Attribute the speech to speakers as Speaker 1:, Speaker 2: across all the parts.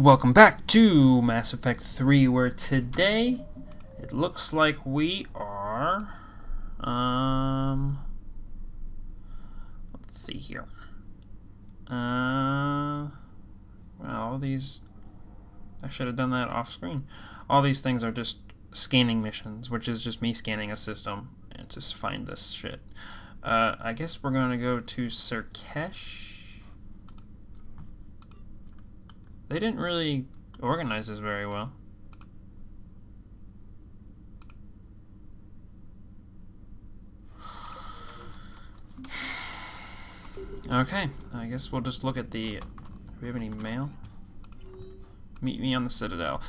Speaker 1: welcome back to Mass Effect 3, where today it looks like we are, let's see here. Well, all these, I should have done that off screen. All these things are just scanning missions, which is just me scanning a system and just find this shit. I guess we're going to go to Sur'Kesh. They didn't really organize this very well. Okay, I guess we'll just look at the... Do we have any mail? Meet me on the Citadel.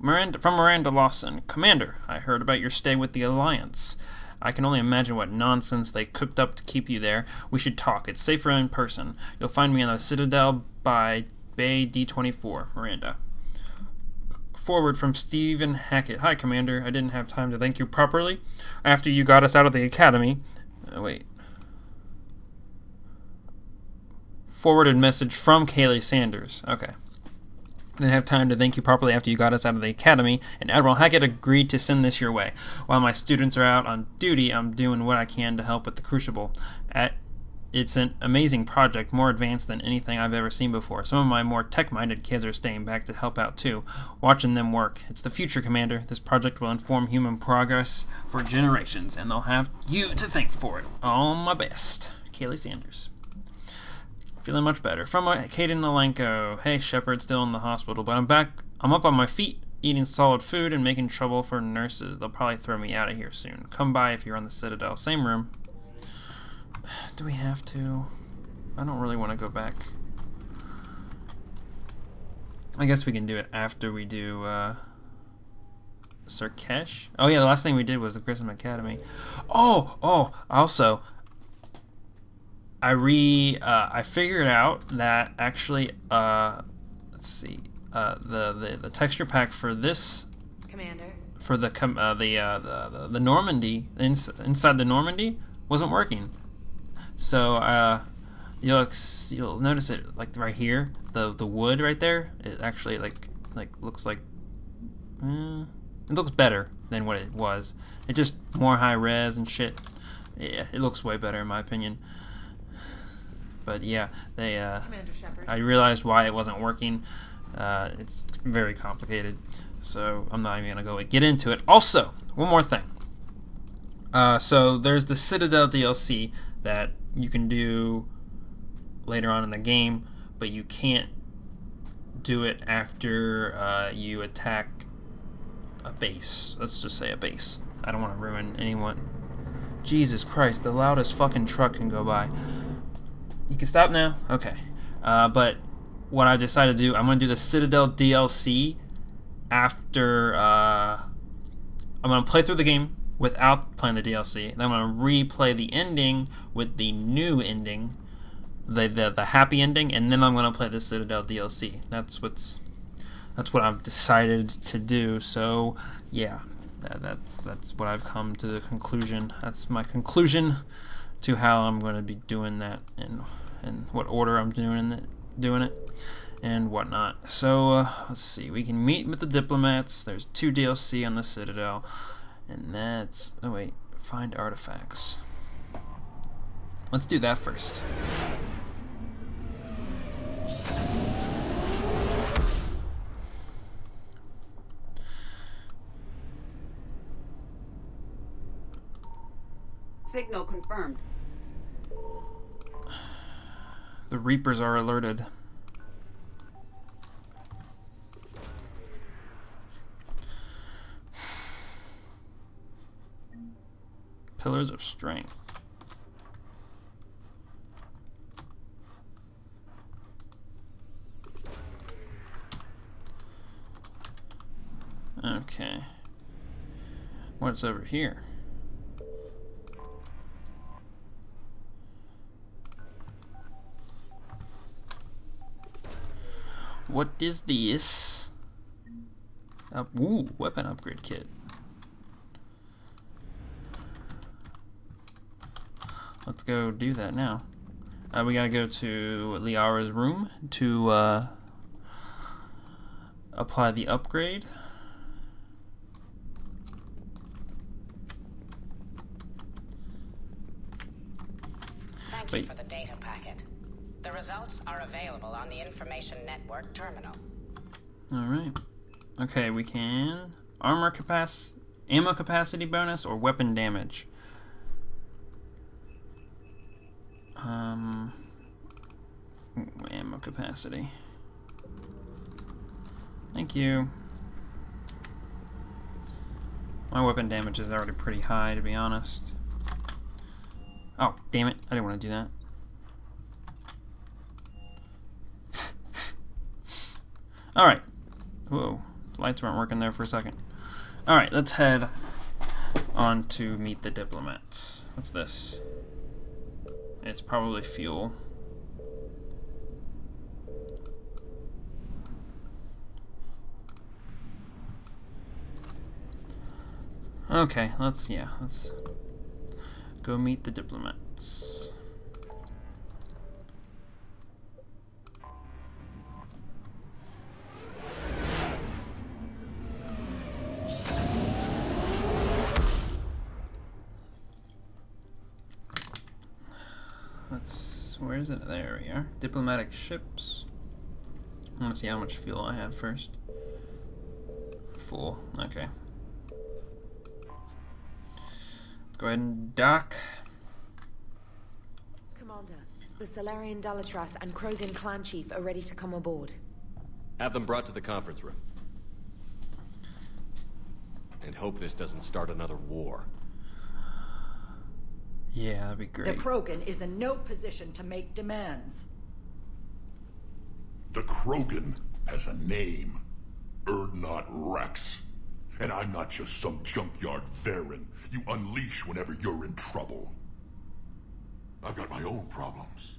Speaker 1: From Miranda Lawson. Commander, I heard about your stay with the Alliance. I can only imagine what nonsense they cooked up to keep you there. We should talk. It's safer in person. You'll find me on the Citadel by Bay D24. Miranda. Forward from Stephen Hackett. Hi, Commander. I didn't have time to thank you properly after you got us out of the Academy. Wait. Forwarded message from Kaylee Sanders. Okay. Didn't have time to thank you properly after you got us out of the Academy, and Admiral Hackett agreed to send this your way. While my students are out on duty, I'm doing what I can to help with the Crucible. It's an amazing project, more advanced than anything I've ever seen before. Some of my more tech-minded kids are staying back to help out too, watching them work. It's the future, Commander. This project will inform human progress for generations, and they'll have you to thank for it. All my best. Kaylee Sanders. Feeling much better. From Kaden Nalenko. Hey, Shepard, still in the hospital, but I'm back. I'm up on my feet, eating solid food and making trouble for nurses. They'll probably throw me out of here soon. Come by if you're on the Citadel. Same room. Do we have to? I don't really want to go back. I guess we can do it after we do Sur'Kesh. Oh yeah, the last thing we did was the Grissom Academy. Also, I figured out that actually let's see, the texture pack for this
Speaker 2: Commander
Speaker 1: for the Normandy inside the Normandy wasn't working. So you'll notice it like right here, the wood right there. It actually like looks like it looks better than what it was. It just more high res and shit. Yeah, it looks way better in my opinion. But yeah, they I realized why it wasn't working. It's very complicated, so I'm not even gonna get into it. Also, one more thing. So there's the Citadel DLC that you can do later on in the game, but you can't do it after you attack a base. Let's just say a base. I don't want to ruin anyone. Jesus Christ, the loudest fucking truck can go by. You can stop now? Okay. But what I decided to do, I'm going to do the Citadel DLC after... I'm going to play through the game without playing the DLC. Then I'm going to replay the ending with the new ending, the happy ending, and then I'm going to play the Citadel DLC. That's what I've decided to do. So, yeah. That's what I've come to the conclusion. That's my conclusion to how I'm going to be doing that and what order I'm doing it and whatnot. So let's see. We can meet with the diplomats. There's 2 DLC on the Citadel, and that's find artifacts. Let's do that first.
Speaker 2: signal confirmed.
Speaker 1: The Reapers are alerted. Pillars of Strength. Okay. What's over here? What is this? Ooh, weapon upgrade kit. Let's go do that now. We gotta go to Liara's room to Apply the upgrade.
Speaker 3: Thank you for the data packet. The results are available on the Information Network terminal.
Speaker 1: Alright. Okay, we can... ammo capacity bonus or weapon damage. Ammo capacity. Thank you. My weapon damage is already pretty high, to be honest. Oh, damn it. I didn't want to do that. Alright. Whoa. The lights weren't working there for a second. Alright, let's head on to meet the diplomats. What's this? It's probably fuel. Okay, let's go meet the diplomats. Where is it? There we are. Diplomatic ships. I want to see how much fuel I have first. Full. Okay. Let's go ahead and dock.
Speaker 4: Commander, the Salarian Dalatras and Krogan clan chief are ready to come aboard.
Speaker 5: Have them brought to the conference room. And hope this doesn't start another war.
Speaker 1: Yeah, that'd be great.
Speaker 6: The Krogan is in no position to make demands.
Speaker 7: The Krogan has a name. Urdnot Rex. And I'm not just some junkyard Varen you unleash whenever you're in trouble. I've got my own problems.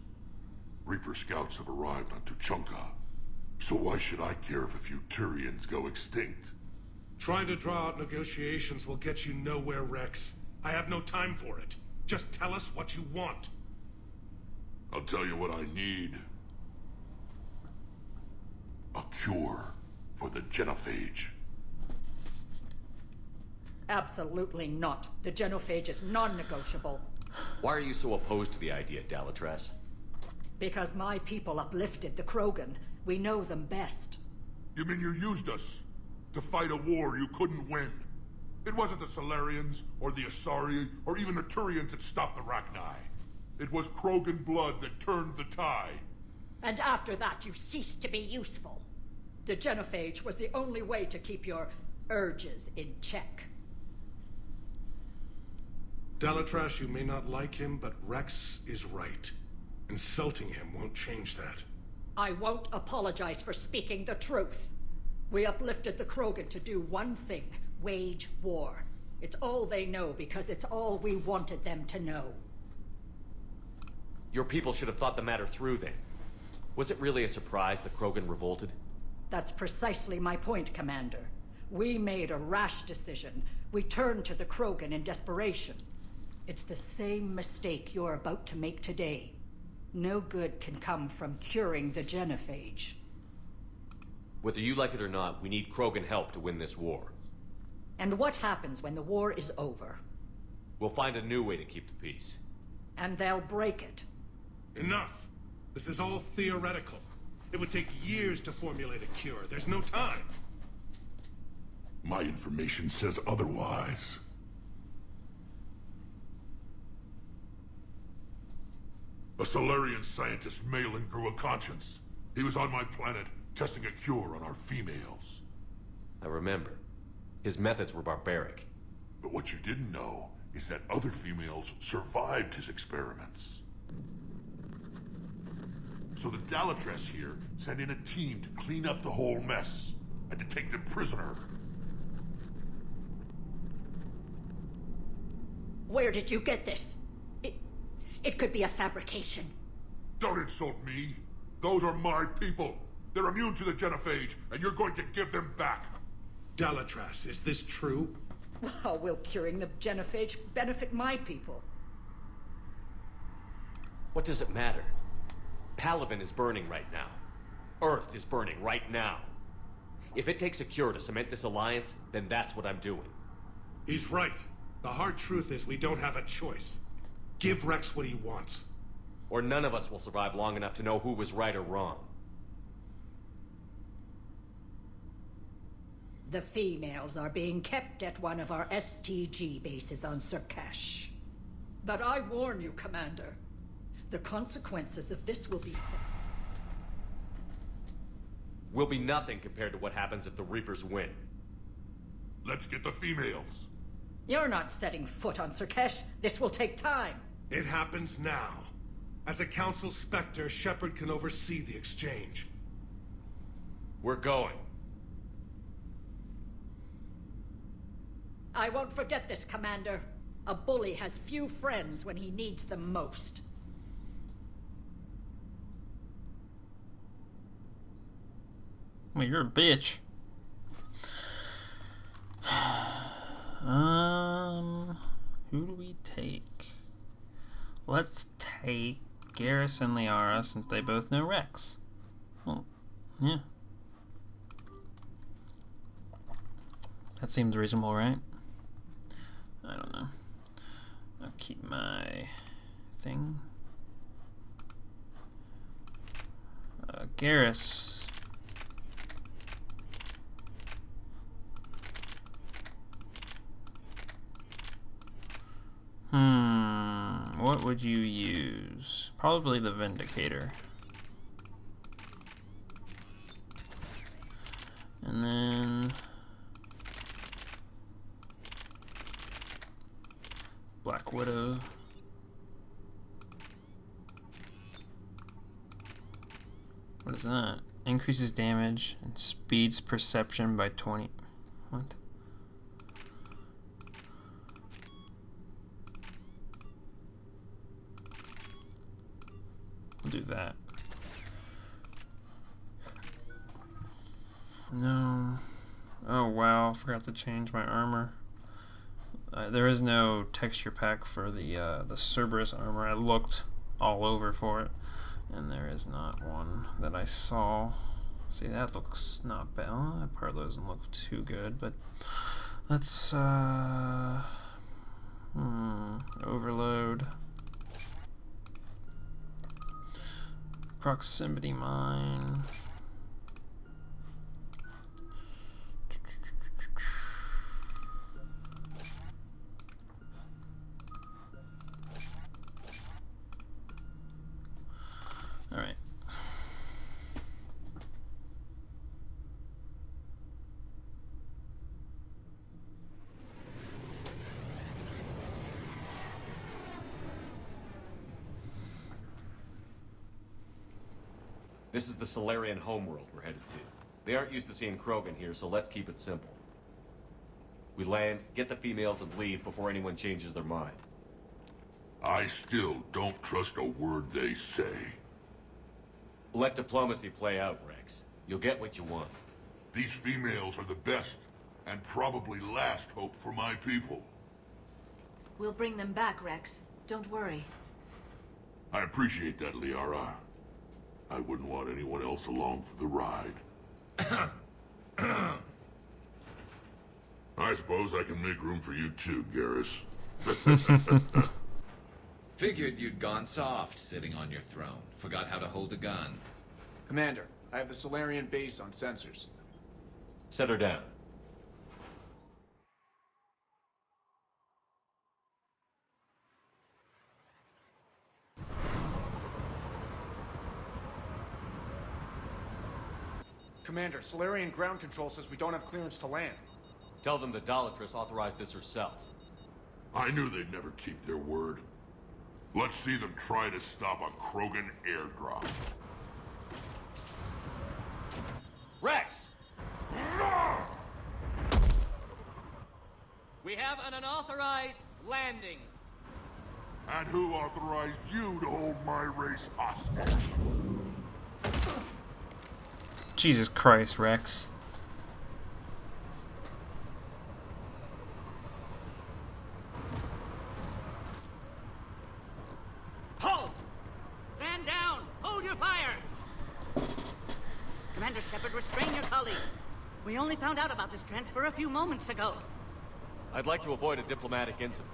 Speaker 7: Reaper scouts have arrived on Tuchanka. So why should I care if a few Turians go extinct?
Speaker 8: Trying to draw out negotiations will get you nowhere, Rex. I have no time for it. Just tell us what you want.
Speaker 7: I'll tell you what I need. A cure for the genophage.
Speaker 6: Absolutely not. The genophage is non-negotiable.
Speaker 5: Why are you so opposed to the idea, Dalatras?
Speaker 6: Because my people uplifted the Krogan. We know them best.
Speaker 7: You mean you used us to fight a war you couldn't win? It wasn't the Solarians, or the Asari, or even the Turians that stopped the Rachni. It was Krogan blood that turned the tide.
Speaker 6: And after that, you ceased to be useful. The genophage was the only way to keep your urges in check.
Speaker 8: Dalatras, you may not like him, but Rex is right. Insulting him won't change that.
Speaker 6: I won't apologize for speaking the truth. We uplifted the Krogan to do one thing. Wage war. It's all they know because it's all we wanted them to know.
Speaker 5: Your people should have thought the matter through then. Was it really a surprise the Krogan revolted?
Speaker 6: That's precisely my point, Commander. We made a rash decision. We turned to the Krogan in desperation. It's the same mistake you're about to make today. No good can come from curing the genophage.
Speaker 5: Whether you like it or not, we need Krogan help to win this war.
Speaker 6: And what happens when the war is over?
Speaker 5: We'll find a new way to keep the peace.
Speaker 6: And they'll break it.
Speaker 8: Enough! This is all theoretical. It would take years to formulate a cure. There's no time.
Speaker 7: My information says otherwise. A Solarian scientist, Malin, grew a conscience. He was on my planet, testing a cure on our females.
Speaker 5: I remember. His methods were barbaric.
Speaker 7: But what you didn't know is that other females survived his experiments. So the Dalatras here sent in a team to clean up the whole mess, and to take them prisoner.
Speaker 6: Where did you get this? It could be a fabrication.
Speaker 7: Don't insult me. Those are my people. They're immune to the genophage, and you're going to give them back.
Speaker 8: Dalatras, is this true?
Speaker 6: How will curing the genophage benefit my people?
Speaker 5: What does it matter? Palaven is burning right now. Earth is burning right now. If it takes a cure to cement this alliance, then that's what I'm doing.
Speaker 8: He's right. The hard truth is we don't have a choice. Give Rex what he wants.
Speaker 5: Or none of us will survive long enough to know who was right or wrong.
Speaker 6: The females are being kept at one of our STG bases on Sur'Kesh. But I warn you, Commander. The consequences of this will be...
Speaker 5: Will be nothing compared to what happens if the Reapers win.
Speaker 7: Let's get the females.
Speaker 6: You're not setting foot on Sur'Kesh. This will take time.
Speaker 8: It happens now. As a Council Spectre, Shepard can oversee the exchange.
Speaker 5: We're going.
Speaker 6: I won't forget this, Commander. A bully has few friends when he needs them most.
Speaker 1: Well, you're a bitch. Who do we take? Let's take Garrus and Liara since they both know Rex. Well, yeah. That seems reasonable, right? I don't know. I'll keep my thing. Garrus. What would you use? Probably the Vindicator. And then... Black Widow. What is that? Increases damage and speeds perception by 20. What? We'll do that. No. Oh wow, I forgot to change my armor. There is no texture pack for the Cerberus armor. I looked all over for it, and there is not one that I saw. See, that looks not bad. Oh, that part doesn't look too good, but let's overload. Proximity mine. All right.
Speaker 5: This is the Solarian homeworld we're headed to. They aren't used to seeing Krogan here, so let's keep it simple. We land, get the females, and leave before anyone changes their mind.
Speaker 7: I still don't trust a word they say.
Speaker 5: Let diplomacy play out, Rex. You'll get what you want.
Speaker 7: These females are the best, and probably last hope for my people.
Speaker 2: We'll bring them back, Rex. Don't worry.
Speaker 7: I appreciate that, Liara. I wouldn't want anyone else along for the ride. I suppose I can make room for you too, Garrus.
Speaker 9: Figured you'd gone soft sitting on your throne. Forgot how to hold a gun.
Speaker 10: Commander, I have the Solarian base on sensors.
Speaker 5: Set her down.
Speaker 10: Commander, Solarian ground control says we don't have clearance to land.
Speaker 5: Tell them the Dolatress authorized this herself.
Speaker 7: I knew they'd never keep their word. Let's see them try to stop a Krogan airdrop.
Speaker 5: Rex!
Speaker 11: We have an unauthorized landing.
Speaker 7: And who authorized you to hold my race hostage?
Speaker 1: Jesus Christ, Rex.
Speaker 11: Halt! Stand down! Hold your fire! Commander Shepard, restrain your colleague. We only found out about this transfer a few moments ago.
Speaker 5: I'd like to avoid a diplomatic incident,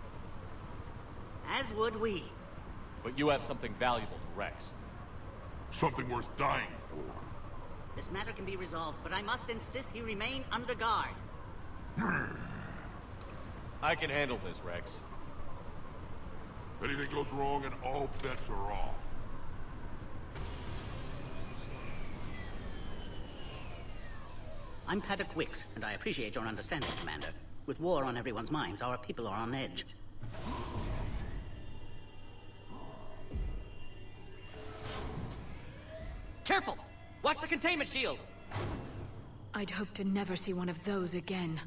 Speaker 11: As would we.
Speaker 5: but you have something valuable to Rex.
Speaker 7: Something worth dying for.
Speaker 11: This matter can be resolved, but I must insist he remain under guard.
Speaker 5: I can handle this, Rex.
Speaker 7: Anything goes wrong and all bets are off.
Speaker 11: I'm Paddock Wicks, and I appreciate your understanding, Commander. With war on everyone's minds, our people are on edge. Careful! Watch the containment shield!
Speaker 2: I'd hope to never see one of those again.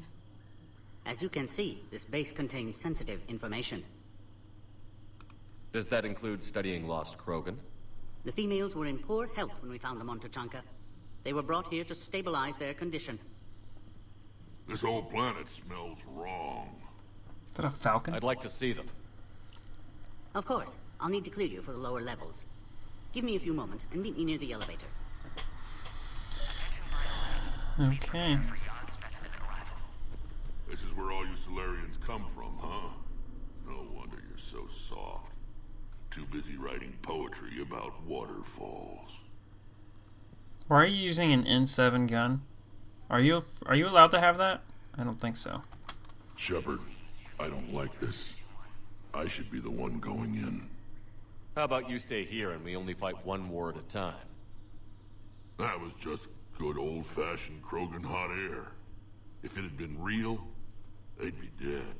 Speaker 11: As you can see, this base contains sensitive information.
Speaker 5: Does that include studying lost Krogan?
Speaker 11: The females were in poor health when we found them on Tuchanka. They were brought here to stabilize their condition.
Speaker 7: This whole planet smells wrong.
Speaker 1: Is that a falcon?
Speaker 5: I'd like to see them.
Speaker 11: Of course, I'll need to clear you for the lower levels. Give me a few moments and meet me near the elevator.
Speaker 1: Okay.
Speaker 7: This is where all you Solarians come from, huh? No wonder you're so soft. Too busy writing poetry about waterfalls.
Speaker 1: Why are you using an N7 gun? Are you allowed to have that? I don't think so.
Speaker 7: Shepard, I don't like this. I should be the one going in.
Speaker 5: How about you stay here and we only fight one war at a time?
Speaker 7: That was just good old-fashioned Krogan hot air. If it had been real, they'd be dead.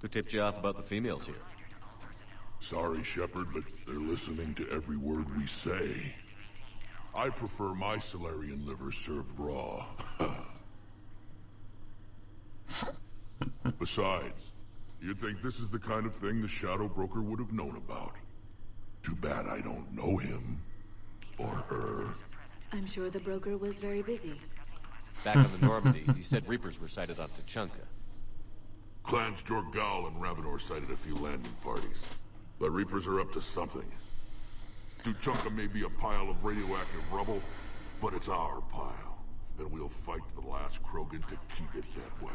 Speaker 5: Who tipped you off about the females here?
Speaker 7: Sorry, Shepard, but they're listening to every word we say. I prefer my Solarian liver served raw. Besides, you'd think this is the kind of thing the Shadow Broker would have known about. Too bad I don't know him. Or her.
Speaker 2: I'm sure the broker was very busy.
Speaker 5: Back on the Normandy, you said Reapers were sighted on Tuchanka.
Speaker 7: Clans Jorgal and Ravenor sighted a few landing parties. The Reapers are up to something. Tuchanka may be a pile of radioactive rubble, but it's our pile. And we'll fight to the last Krogan to keep it that way.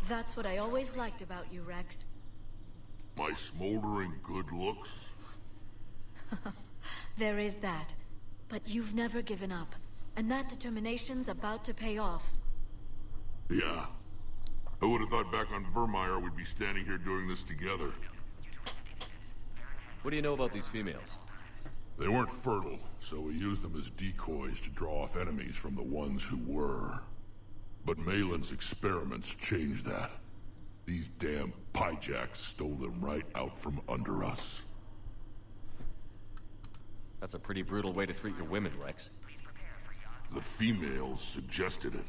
Speaker 2: That's what I always liked about you, Rex.
Speaker 7: My smoldering good looks?
Speaker 2: There is that. But you've never given up. And that determination's about to pay off.
Speaker 7: Yeah. I would have thought back on Vermeer we'd be standing here doing this together.
Speaker 5: What do you know about these females?
Speaker 7: They weren't fertile, so we used them as decoys to draw off enemies from the ones who were. But Malin's experiments changed that. These damn pyjacks stole them right out from under us.
Speaker 5: That's a pretty brutal way to treat your women, Rex.
Speaker 7: The females suggested it.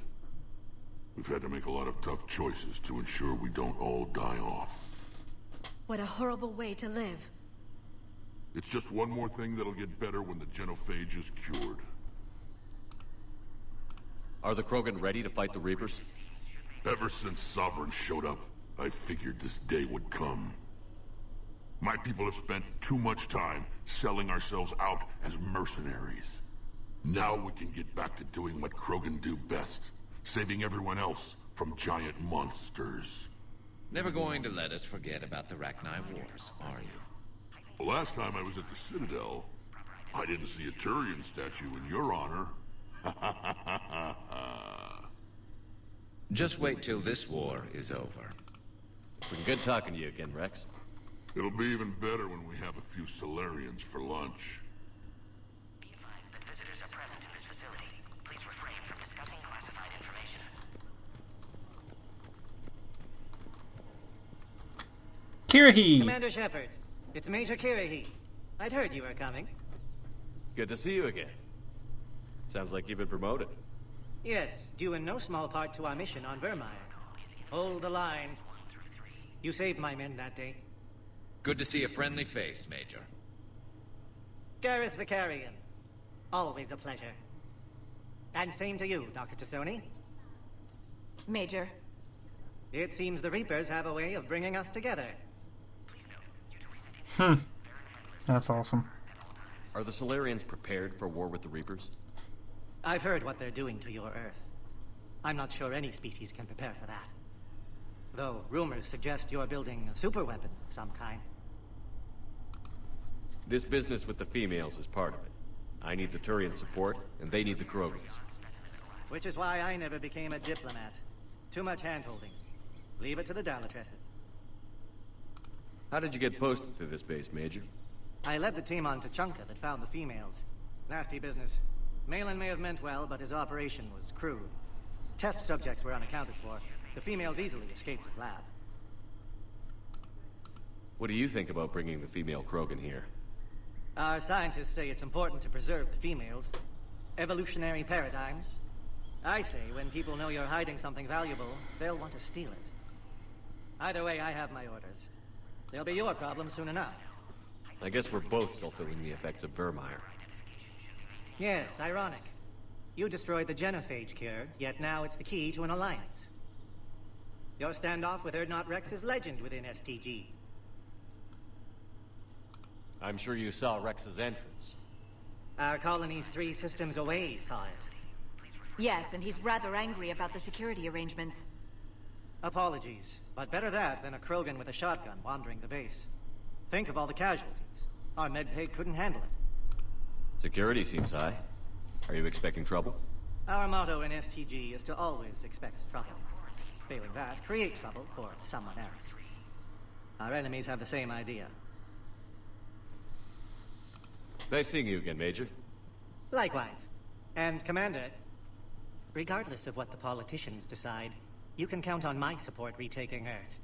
Speaker 7: We've had to make a lot of tough choices to ensure we don't all die off.
Speaker 2: What a horrible way to live.
Speaker 7: It's just one more thing that'll get better when the genophage is cured.
Speaker 5: Are the Krogan ready to fight the Reapers?
Speaker 7: Ever since Sovereign showed up, I figured this day would come. My people have spent too much time selling ourselves out as mercenaries. Now we can get back to doing what Krogan do best, saving everyone else from giant monsters.
Speaker 9: Never going to let us forget about the Rachni Wars, are you?
Speaker 7: The last time I was at the Citadel, I didn't see a Turian statue in your honor.
Speaker 9: Just wait till this war is over.
Speaker 5: It's been good talking to you again, Rex.
Speaker 7: It'll be even better when we have a few Solarians for lunch.
Speaker 12: Be advised that visitors are present in this facility. Please refrain from discussing classified information.
Speaker 1: Kirahi!
Speaker 11: Commander Shepard, it's Major Kirahi. I'd heard you were coming.
Speaker 5: Good to see you again. Sounds like you've been promoted.
Speaker 11: Yes, due in no small part to our mission on Vermeer. Hold the line. You saved my men that day.
Speaker 9: Good to see a friendly face, Major.
Speaker 11: Garrus Vicarian. Always a pleasure. And same to you, Dr. Tassoni.
Speaker 2: Major.
Speaker 11: It seems the Reapers have a way of bringing us together.
Speaker 1: That's awesome.
Speaker 5: Are the Solarians prepared for war with the Reapers?
Speaker 11: I've heard what they're doing to your Earth. I'm not sure any species can prepare for that. Though rumors suggest you're building a super weapon of some kind.
Speaker 5: This business with the females is part of it. I need the Turian support, and they need the Krogans.
Speaker 11: Which is why I never became a diplomat. Too much hand-holding. Leave it to the Dalatresses.
Speaker 5: How did you get posted to this base, Major?
Speaker 11: I led the team on Tachanka that found the females. Nasty business. Malin may have meant well, but his operation was crude. Test subjects were unaccounted for. The females easily escaped his lab.
Speaker 5: What do you think about bringing the female Krogan here?
Speaker 11: Our scientists say it's important to preserve the females. Evolutionary paradigms. I say when people know you're hiding something valuable, they'll want to steal it. Either way, I have my orders. They'll be your problem soon enough.
Speaker 5: I guess we're both still feeling the effects of Vermeer.
Speaker 11: Yes, ironic. You destroyed the genophage cure, yet now it's the key to an alliance. Your standoff with Urdnot Rex is legend within STG.
Speaker 5: I'm sure you saw Rex's entrance.
Speaker 11: Our colony's 3 systems away saw it.
Speaker 2: Yes, and he's rather angry about the security arrangements.
Speaker 11: Apologies, but better that than a Krogan with a shotgun wandering the base. Think of all the casualties. Our medbay couldn't handle it.
Speaker 5: Security seems high. Are you expecting trouble?
Speaker 11: Our motto in STG is to always expect trouble. Failing that, create trouble for someone else. Our enemies have the same idea.
Speaker 5: Nice seeing you again, Major.
Speaker 11: Likewise. And Commander, regardless of what the politicians decide, you can count on my support retaking Earth.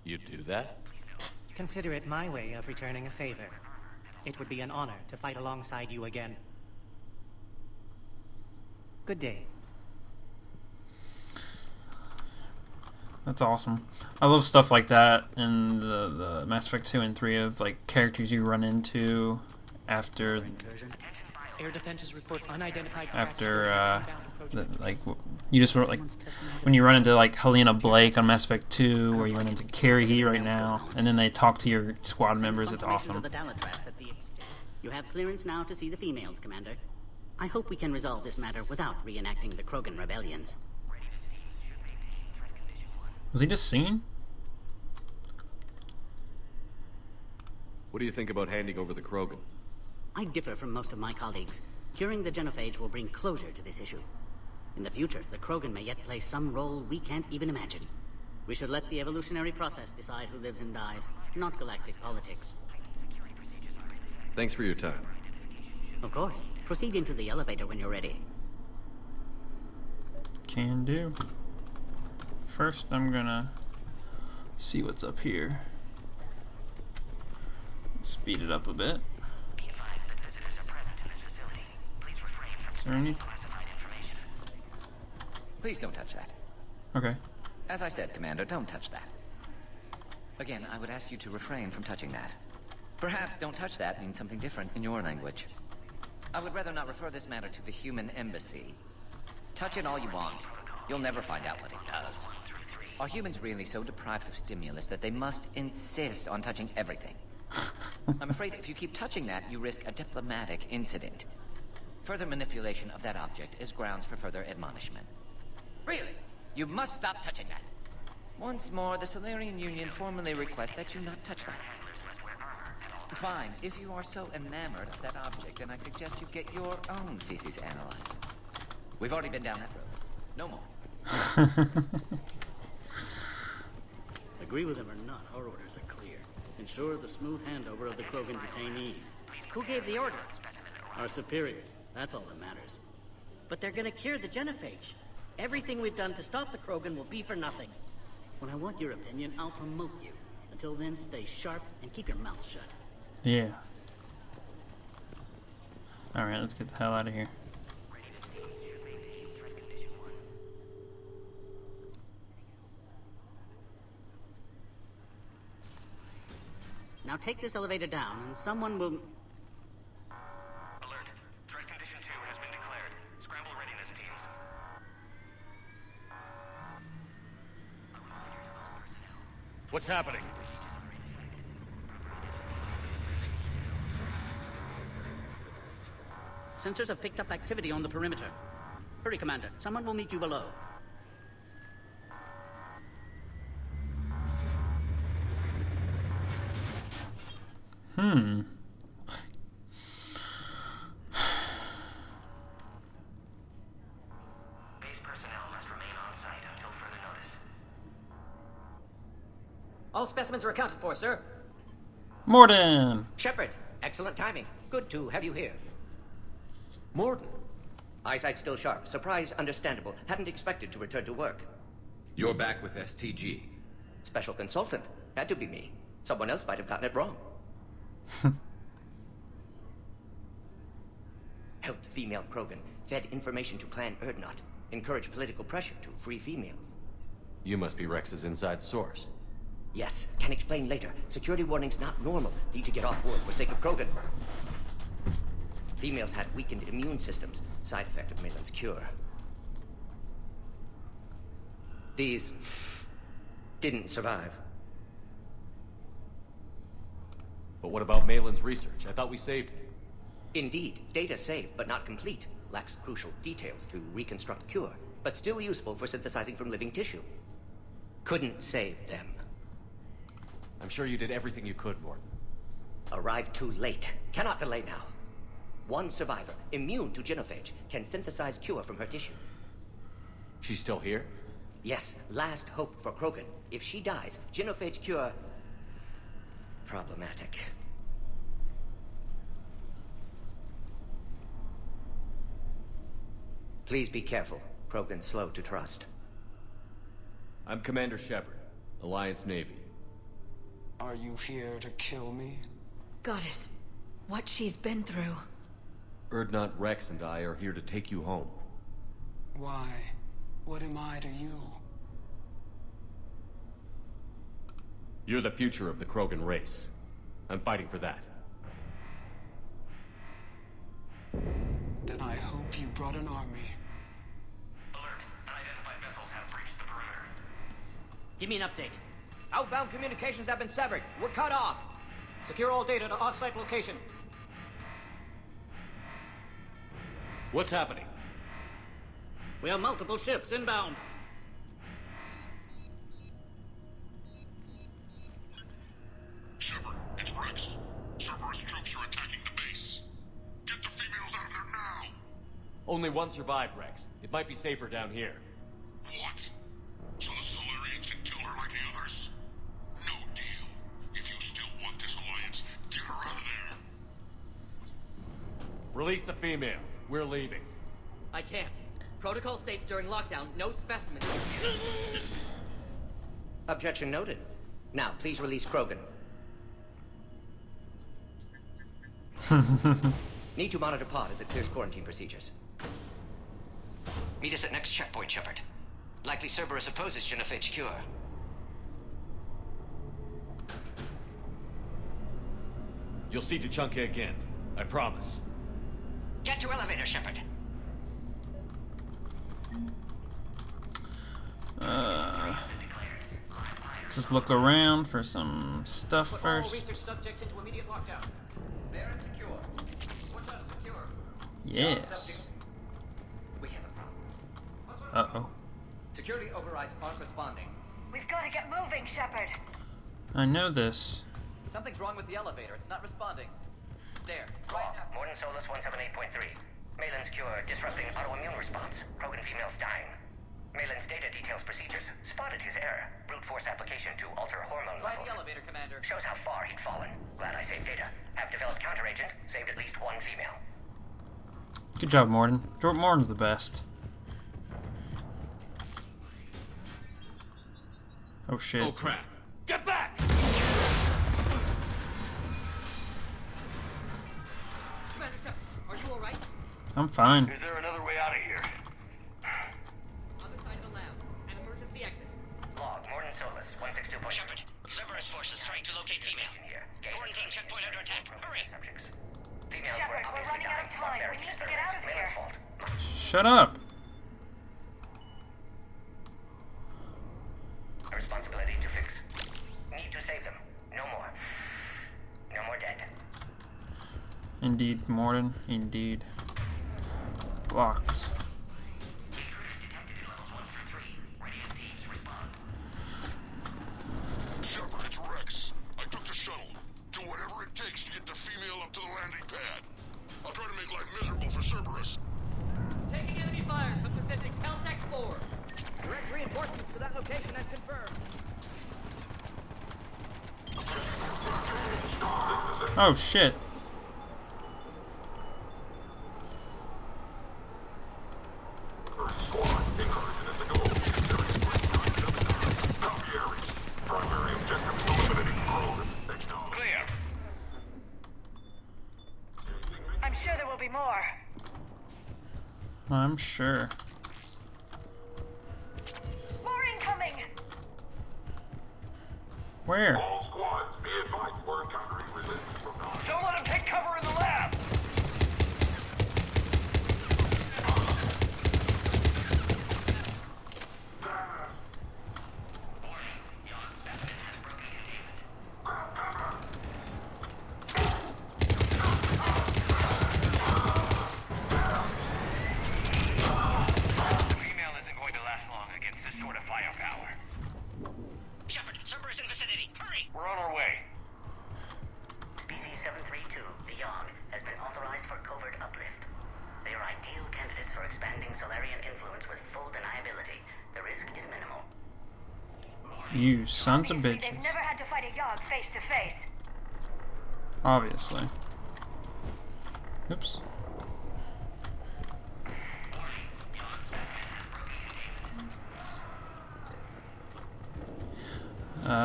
Speaker 5: You'd do that?
Speaker 11: Consider it my way of returning a favor. It would be an honor to fight alongside you again. Good day.
Speaker 1: That's awesome. I love stuff like that in the Mass Effect 2 and 3 of like characters you run into after
Speaker 12: Air defenses report unidentified
Speaker 1: you just wrote like when you run into like Helena Blake on Mass Effect 2, or you run into Carrie He right now, and then they talk to your squad members. It's awesome.
Speaker 13: You have clearance now to see the females, Commander. I hope we can resolve this matter without reenacting the Krogan rebellions.
Speaker 1: Was he just singing?
Speaker 5: What do you think about handing over the Krogan?
Speaker 13: I differ from most of my colleagues. Curing the genophage will bring closure to this issue. In the future, the Krogan may yet play some role we can't even imagine. We should let the evolutionary process decide who lives and dies, not galactic politics.
Speaker 5: Thanks for your time.
Speaker 13: Of course. Proceed into the elevator when you're ready.
Speaker 1: Can do. First, I'm gonna see what's up here. Speed it up a bit. Is there any?
Speaker 12: Please don't touch that.
Speaker 1: Okay.
Speaker 12: As I said, Commander, don't touch that. Again, I would ask you to refrain from touching that. Perhaps don't touch that means something different in your language. I would rather not refer this matter to the human embassy. Touch it all you want. You'll never find out what it does. Are humans really so deprived of stimulus that they must insist on touching everything? I'm afraid if you keep touching that, you risk a diplomatic incident. Further manipulation of that object is grounds for further admonishment. Really? You must stop touching that. Once more, the Solarian Union formally requests that you not touch that. Fine. If you are so enamored of that object, then I suggest you get your own feces analyzed. We've already been down that road. No more.
Speaker 13: Agree with him or not, our orders are clear. Ensure the smooth handover of the Krogan detainees.
Speaker 14: Who gave the order?
Speaker 13: Our superiors. That's all that matters.
Speaker 14: But they're gonna cure the genophage. Everything we've done to stop the Krogan will be for nothing.
Speaker 13: When I want your opinion, I'll promote you. Until then, stay sharp and keep your mouth shut.
Speaker 1: Yeah. Alright, let's get the hell out of here.
Speaker 13: Now take this elevator down, and someone will...
Speaker 12: Alert. Threat condition 2 has been declared. Scramble readiness teams.
Speaker 5: What's happening?
Speaker 13: Sensors have picked up activity on the perimeter. Hurry, Commander. Someone will meet you below.
Speaker 15: All specimens are accounted for, sir.
Speaker 1: Morden!
Speaker 15: Shepard, excellent timing. Good to have you here.
Speaker 5: Morden.
Speaker 15: Eyesight still sharp. Surprise understandable. Hadn't expected to return to work.
Speaker 9: You're back with STG.
Speaker 15: Special consultant. Had to be me. Someone else might have gotten it wrong. Helped female Krogan. Fed information to Clan Erdnot. Encouraged political pressure to free females.
Speaker 5: You must be Rex's inside source.
Speaker 15: Yes, can explain later. Security warning's not normal. Need to get off work for sake of Krogan. Females had weakened immune systems. Side effect of Malin's cure. These didn't survive.
Speaker 5: But what about Malin's research? I thought we saved it.
Speaker 15: Indeed, data saved, but not complete. Lacks crucial details to reconstruct cure, but still useful for synthesizing from living tissue. Couldn't save them.
Speaker 5: I'm sure you did everything you could, Morden.
Speaker 15: Arrived too late. Cannot delay now. One survivor, immune to genophage, can synthesize cure from her tissue.
Speaker 5: She's still here?
Speaker 15: Yes, last hope for Krogan. If she dies, genophage cure... problematic. Please be careful. Krogan's slow to trust.
Speaker 5: I'm Commander Shepard, Alliance Navy.
Speaker 16: Are you here to kill me?
Speaker 2: Goddess, what she's been through.
Speaker 5: Erdnot, Rex, and I are here to take you home.
Speaker 16: Why? What am I to you?
Speaker 5: You're the future of the Krogan race. I'm fighting for that.
Speaker 16: Then I hope you brought an army.
Speaker 17: Alert. Unidentified vessels have breached the perimeter.
Speaker 14: Give me an update.
Speaker 15: Outbound communications have been severed. We're cut off.
Speaker 14: Secure all data to off-site location.
Speaker 5: What's happening?
Speaker 13: We have multiple ships inbound.
Speaker 7: Shepard, it's Rex. Cerberus troops are attacking the base. Get the females out of there now!
Speaker 5: Only one survived, Rex. It might be safer down here.
Speaker 7: What? So the Solarians can kill her like the others? No deal. If you still want this alliance, get her out of there.
Speaker 5: Release the female. We're leaving.
Speaker 15: I can't. Protocol states during lockdown, no specimens. Objection noted. Now, please release Krogan. Need to monitor pod as it clears quarantine procedures. Meet us at next checkpoint, Shepard. Likely Cerberus opposes genophage cure.
Speaker 5: You'll see Tuchanka again. I promise.
Speaker 15: Get to elevator, Shepard.
Speaker 1: Let's just look around for some stuff
Speaker 14: Put all
Speaker 1: first.
Speaker 14: research subjects into immediate lockdown.
Speaker 15: They're secure.
Speaker 14: What's up, secure?
Speaker 1: Yes.
Speaker 15: We have a problem.
Speaker 1: Uh-oh.
Speaker 15: Security overrides aren't responding.
Speaker 2: We've got to get moving, Shepard.
Speaker 1: I know this.
Speaker 15: Something's wrong with the elevator. It's not responding. There. Right now. Morden Solus 178.3. Malin's cure disrupting autoimmune response. Krogan females dying. Malin's data details procedures. Spotted his error. Brute force application to alter hormone levels. Try the elevator, Commander. Shows how far he'd fallen. Glad I saved data. Have developed counteragent. Saved at least one female.
Speaker 1: Good job, Morden. Morden's the best. Oh shit.
Speaker 9: Oh crap.
Speaker 5: Get back!
Speaker 14: Commander Shepard, are you alright?
Speaker 1: I'm fine.
Speaker 7: Is there another way out of here?
Speaker 14: Other side of the lab. An emergency exit.
Speaker 15: Log, Morden Solus 162. Shepard, Cerberus forces trying to locate female. Quarantine checkpoint under attack. Hurry! Females
Speaker 2: Shepard, we're running out of time. We need to get out of here.
Speaker 1: Shut up.
Speaker 15: A responsibility to fix. Need to save them. No more. No more dead.
Speaker 1: Indeed, Morden. Indeed. Locked.
Speaker 7: Shepard, it's Rex. I took the shuttle. Do whatever it takes to get the female up to the landing pad. I'll try to make life miserable for Cerberus.
Speaker 15: Taking enemy fire from Pacific Caltech 4. Direct reinforcements to that location and confirmed.
Speaker 1: Oh shit.
Speaker 15: Clear. I'm sure there will be more.
Speaker 1: I'm sure.
Speaker 15: More incoming.
Speaker 1: Where?
Speaker 7: All squads, be advised we're encountering resistance from non.
Speaker 15: Don't let him take cover in the lab.
Speaker 17: We're on our way.
Speaker 3: Species 732, the Yogg, has been authorized for covert uplift. They are ideal candidates for expanding Solarian influence with full deniability. The risk is minimal.
Speaker 1: You sons of bitches.
Speaker 2: They've never had to fight a Yogg face to face.
Speaker 1: Obviously. Oops.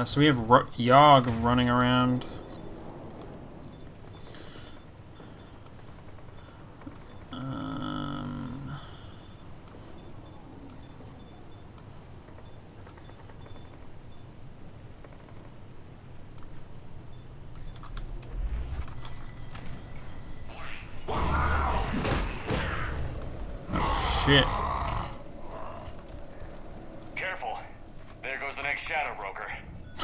Speaker 1: So we have Yogg running around. Oh shit.
Speaker 17: Careful. There goes the next shadow broker.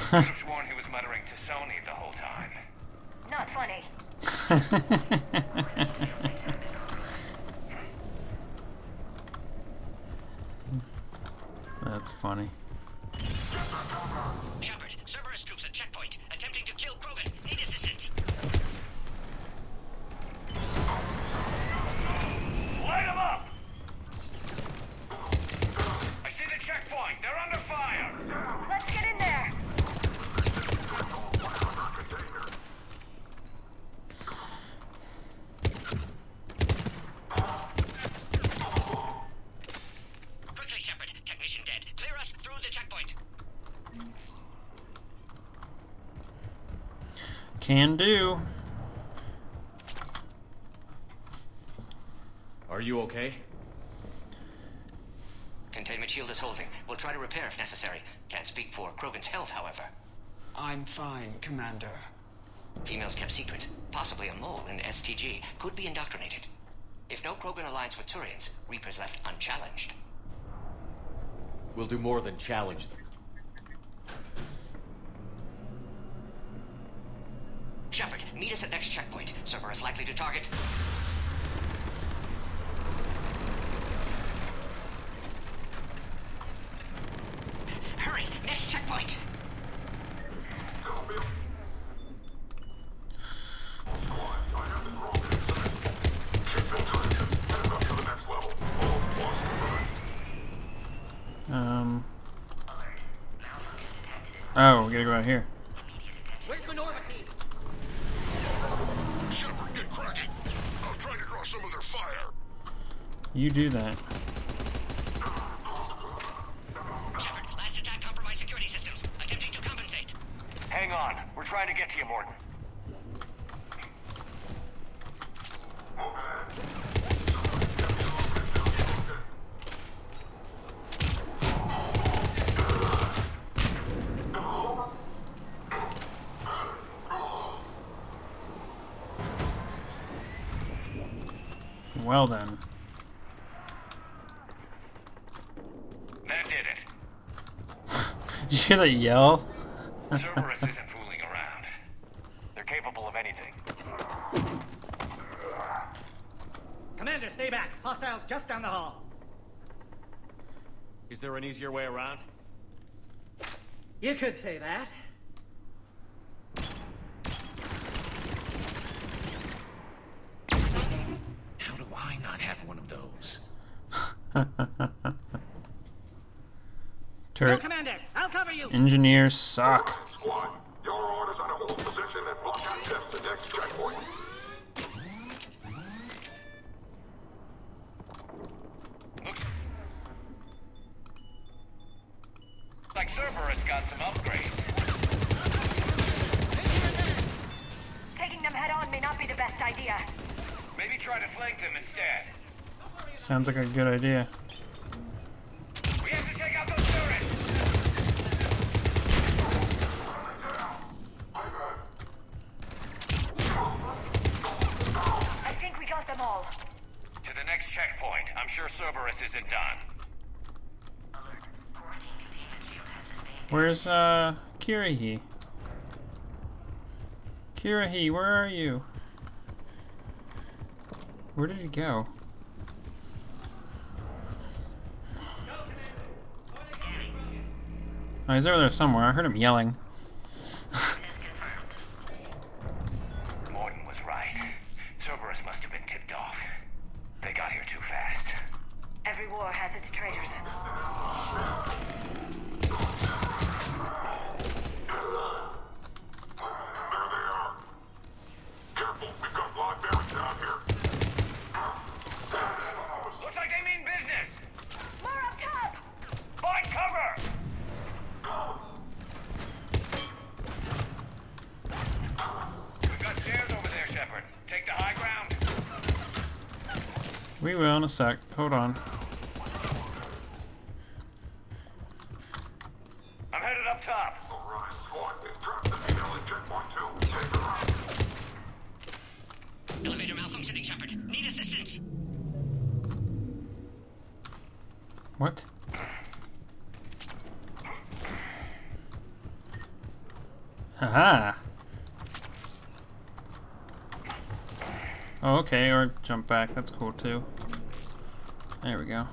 Speaker 17: Could have sworn he was muttering to Sony the whole time.
Speaker 2: Not funny.
Speaker 1: That's funny.
Speaker 3: Shepard, Cerberus troops at checkpoint, attempting to kill Krogan. Need assistance.
Speaker 17: Light them up! I see the checkpoint. They're under fire.
Speaker 2: Let's get in there.
Speaker 3: Quickly, Shepard. Technician dead. Clear us through the checkpoint.
Speaker 1: Can do.
Speaker 5: Are you okay?
Speaker 3: Containment shield is holding. We'll try to repair if necessary. Can't speak for Krogan's health, however.
Speaker 16: I'm fine, Commander.
Speaker 3: Females kept secret. Possibly a mole in STG. Could be indoctrinated. If no Krogan alliance with Turians, Reapers left unchallenged.
Speaker 5: We'll do more than challenge them.
Speaker 3: Shepard, meet us at next checkpoint. Cerberus likely to target. Hurry, next checkpoint.
Speaker 1: Oh, we gotta go out here.
Speaker 15: Where's Minorva team?
Speaker 7: Shepard, get cracking. I'll try to draw some of their fire.
Speaker 1: You do that.
Speaker 3: Shepard, last attack compromised security systems. Attempting to compensate.
Speaker 17: Hang on. We're trying to get to you, Morton.
Speaker 1: Well then.
Speaker 17: That did it.
Speaker 1: Did you hear that yell?
Speaker 17: Cerberus isn't fooling around. They're capable of anything.
Speaker 11: Commander! Commander, stay back. Hostiles just down the hall.
Speaker 5: Is there an easier way around?
Speaker 11: You could say that.
Speaker 9: How do I not have one of those?
Speaker 1: Turret.
Speaker 11: Go, Commander. I'll cover you.
Speaker 1: Engineers suck.
Speaker 7: Squad, your orders are to hold position and block access to next checkpoint.
Speaker 17: Looks like Cerberus got some upgrades.
Speaker 2: Taking them head on may not be the best idea.
Speaker 17: Maybe try to flank them instead.
Speaker 1: Sounds like a good idea.
Speaker 17: We have to take out those turrets!
Speaker 2: I think we got them all.
Speaker 17: To the next checkpoint. I'm sure Cerberus isn't done.
Speaker 1: Where's Kirahi? Kirahi, where are you? Where did he go? Oh, he's over there somewhere. I heard him yelling.
Speaker 17: Morton was right. Cerberus must have been tipped off. They got here too fast.
Speaker 2: Every war has its traitors.
Speaker 7: There they are. Careful, we've got live bearings down here.
Speaker 17: Looks like they mean business!
Speaker 2: More up top!
Speaker 17: Find cover! We've got stairs over there, Shepard. Take the high ground.
Speaker 1: We will in a sec. Hold on.
Speaker 17: I'm headed up top.
Speaker 7: Alright, squad, they've trapped the signal at checkpoint 2. Take her out.
Speaker 13: Elevator malfunctioning, Shepard. Need assistance.
Speaker 1: What? Haha. Oh, okay, or jump back. That's cool too. There we go.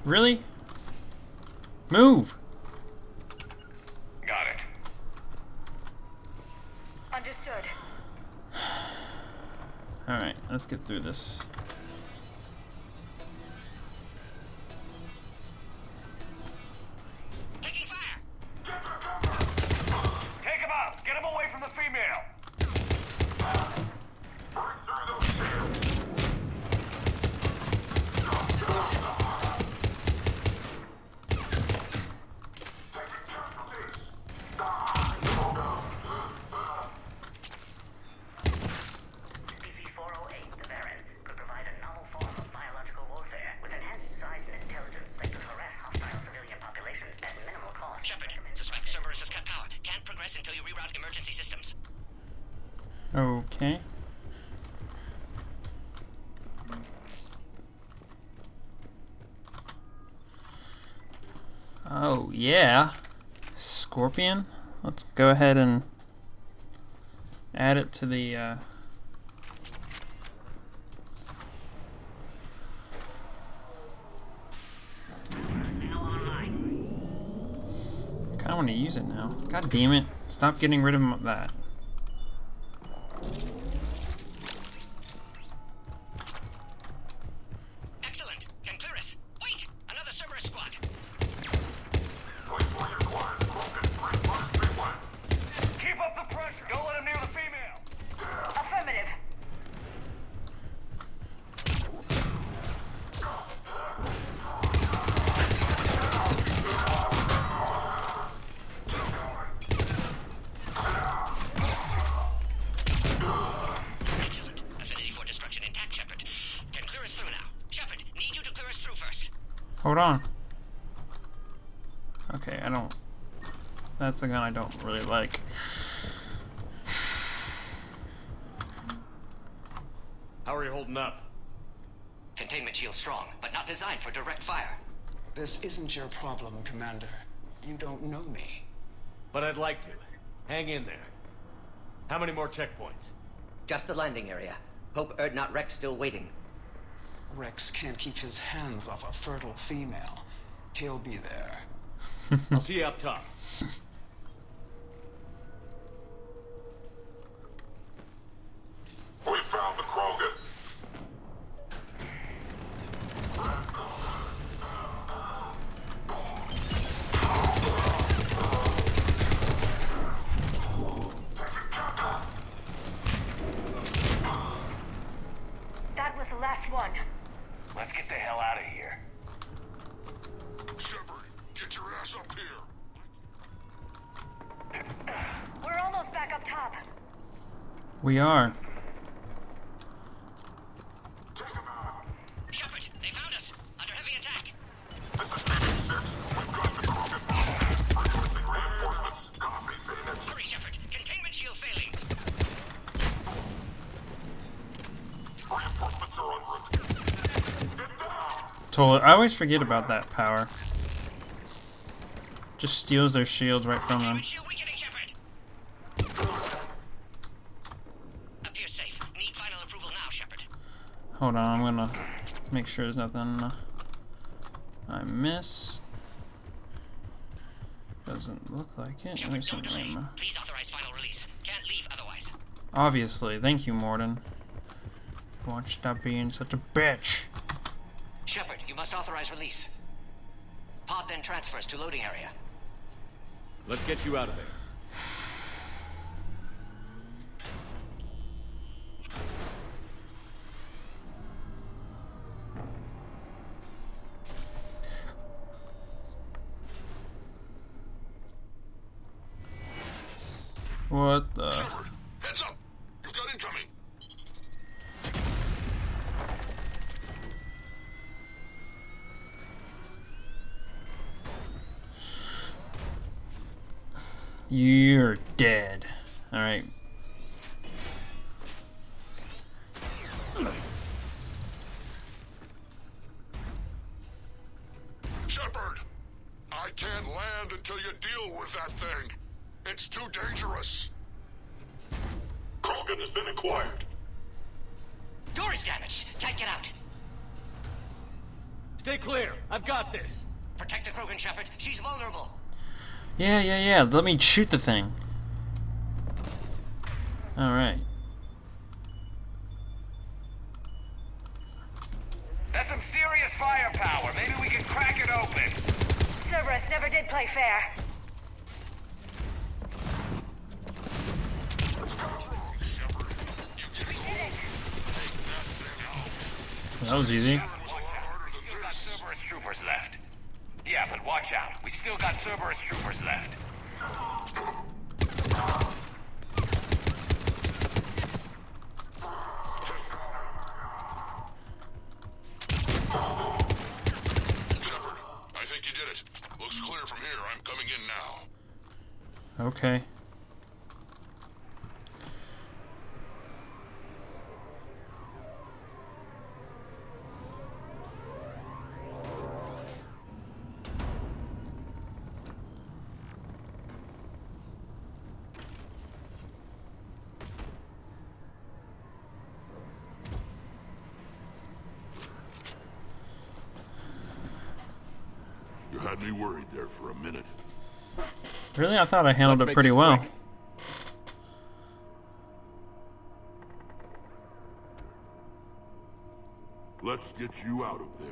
Speaker 1: Really? Move!
Speaker 17: Got it.
Speaker 2: Understood.
Speaker 1: Alright, let's get through this.
Speaker 13: Taking fire.
Speaker 17: Take him out! Get him away from the female!
Speaker 7: Break through those stairs. Taking casualties.
Speaker 3: Species 408, the Baron, could provide a novel form of biological warfare with enhanced size and intelligence that could harass hostile civilian populations at minimal cost.
Speaker 13: Shepard, suspect Cerberus has cut power. Can't progress until you reroute emergency systems.
Speaker 1: Okay. Oh, yeah. Scorpion? Let's go ahead and add it to the, I want to use it now. God damn it. Stop getting rid of that.
Speaker 13: Excellent. Can clear us. Wait! Another Cerberus squad.
Speaker 17: Keep up the pressure! Don't let him near the female!
Speaker 2: Affirmative.
Speaker 13: Excellent. Affinity for destruction intact, Shepard. Can clear us through now. Shepard, need you to clear us through first.
Speaker 1: Hold on. Okay, I don't... That's a gun I don't really like.
Speaker 5: How are you holding up?
Speaker 13: Containment shield strong, but not designed for direct fire.
Speaker 16: This isn't your problem, Commander. You don't know me.
Speaker 5: But I'd like to. Hang in there. How many more checkpoints?
Speaker 15: Just the landing area. Hope Erdnot Rex still waiting.
Speaker 16: Rex can't keep his hands off a fertile female. He'll be there.
Speaker 5: I'll see you up top.
Speaker 7: We found the Krogan.
Speaker 2: That was the last one.
Speaker 17: Let's get the hell out of here.
Speaker 7: Shepard, get your ass up here.
Speaker 2: We're almost back up top.
Speaker 1: We are.
Speaker 13: Shepard, they found us. Under heavy attack. Hurry, Shepard. Containment shield failing.
Speaker 7: Reinforcements are en route.
Speaker 1: Totally. I always forget about that power. Just steals their shields right from them.
Speaker 13: Appears safe. Need final approval now, Shepard.
Speaker 1: Hold on, I'm gonna make sure there's nothing I miss. Doesn't look like it.
Speaker 13: Shepard,
Speaker 1: There's
Speaker 13: don't delay.
Speaker 1: something.
Speaker 13: Please authorize final release. Can't leave otherwise.
Speaker 1: Obviously, thank you, Morden. Won't stop being such a bitch.
Speaker 15: Shepard, you must authorize release. Pod then transfers to loading area.
Speaker 5: Let's get you out of there.
Speaker 1: What the?
Speaker 7: Shepard, heads up! You've got incoming!
Speaker 1: You're dead. Alright.
Speaker 7: Shepard! I can't land until you deal with that thing. It's too dangerous. Krogan has been acquired.
Speaker 15: Door is damaged. Can't get out.
Speaker 5: Stay clear. I've got this.
Speaker 15: Protect the Krogan, Shepard. She's vulnerable.
Speaker 1: Yeah. Let me shoot the thing. Alright.
Speaker 17: That's some serious firepower. Maybe we can crack it open.
Speaker 2: Cerberus never did play fair.
Speaker 1: That was easy.
Speaker 17: Still got Cerberus troopers left. Yeah, but watch out. We still got Cerberus troopers left.
Speaker 7: Shepard, I think you did it. Looks clear from here. I'm coming in now.
Speaker 1: Okay.
Speaker 7: You had me worried there for a minute.
Speaker 1: Really? I thought I handled it pretty well.
Speaker 7: Let's get you out of there.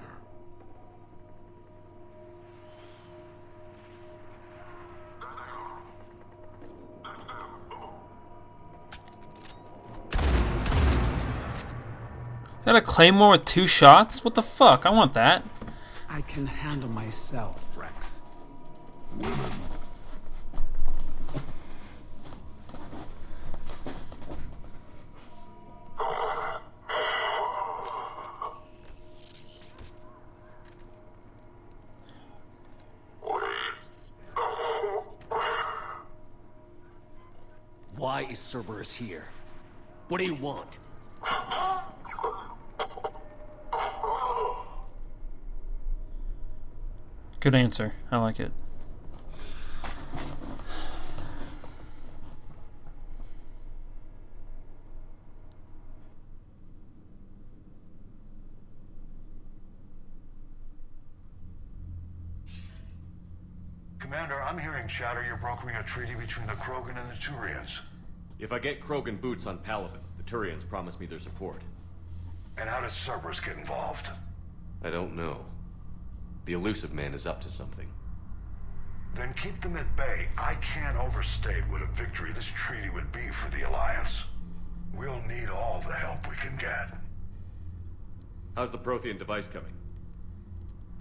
Speaker 1: Is that a claymore with 2 shots? What the fuck? I want that.
Speaker 16: I can handle myself, Rex.
Speaker 5: Why is Cerberus here? What do you want?
Speaker 1: Good answer. I like it.
Speaker 18: Commander, I'm hearing chatter you're brokering a treaty between the Krogan and the Turians.
Speaker 5: If I get Krogan boots on Palaven, the Turians promise me their support.
Speaker 18: And how does Cerberus get involved?
Speaker 5: I don't know. The Elusive Man is up to something.
Speaker 18: Then keep them at bay. I can't overstate what a victory this treaty would be for the Alliance. We'll need all the help we can get.
Speaker 5: How's the Prothean device coming?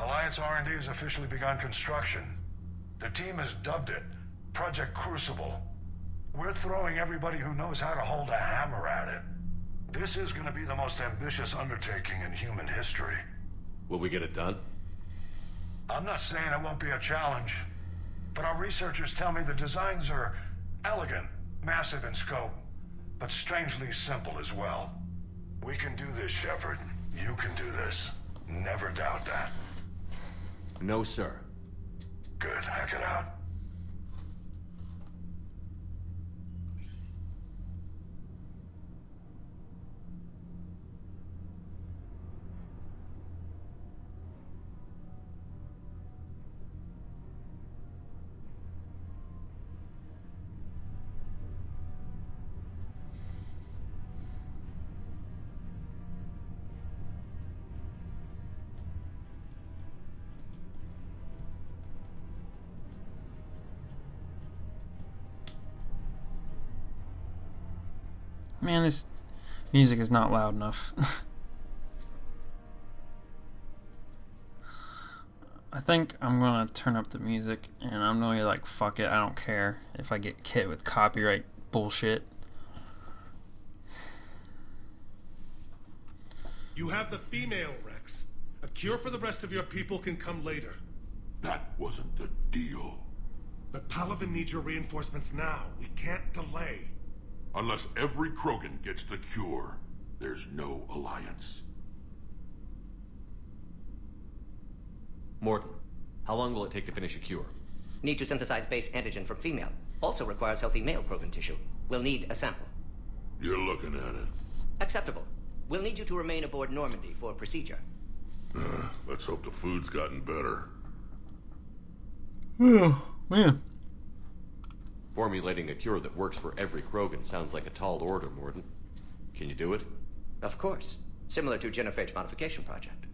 Speaker 18: Alliance R&D has officially begun construction. The team has dubbed it Project Crucible. We're throwing everybody who knows how to hold a hammer at it. This is going to be the most ambitious undertaking in human history.
Speaker 5: Will we get it done?
Speaker 18: I'm not saying it won't be a challenge, but our researchers tell me the designs are elegant, massive in scope, but strangely simple as well. We can do this, Shepard. You can do this. Never doubt that.
Speaker 5: No, sir.
Speaker 18: Good. Hack it out.
Speaker 1: Man, this music is not loud enough. I think I'm gonna turn up the music, and I'm really like, fuck it, I don't care if I get hit with copyright bullshit.
Speaker 8: You have the female, Rex. A cure for the rest of your people can come later.
Speaker 7: That wasn't the deal.
Speaker 8: But Palaven needs your reinforcements now. We can't delay.
Speaker 7: Unless every Krogan gets the cure, there's no alliance.
Speaker 5: Morton, how long will it take to finish a cure?
Speaker 15: Need to synthesize base antigen from female. Also requires healthy male Krogan tissue. We'll need a sample.
Speaker 7: You're looking at it.
Speaker 15: Acceptable. We'll need you to remain aboard Normandy for procedure.
Speaker 7: Let's hope the food's gotten better.
Speaker 1: Oh, man.
Speaker 5: Formulating a cure that works for every Krogan sounds like a tall order, Morton. Can you do it?
Speaker 15: Of course. Similar to Genophage modification project.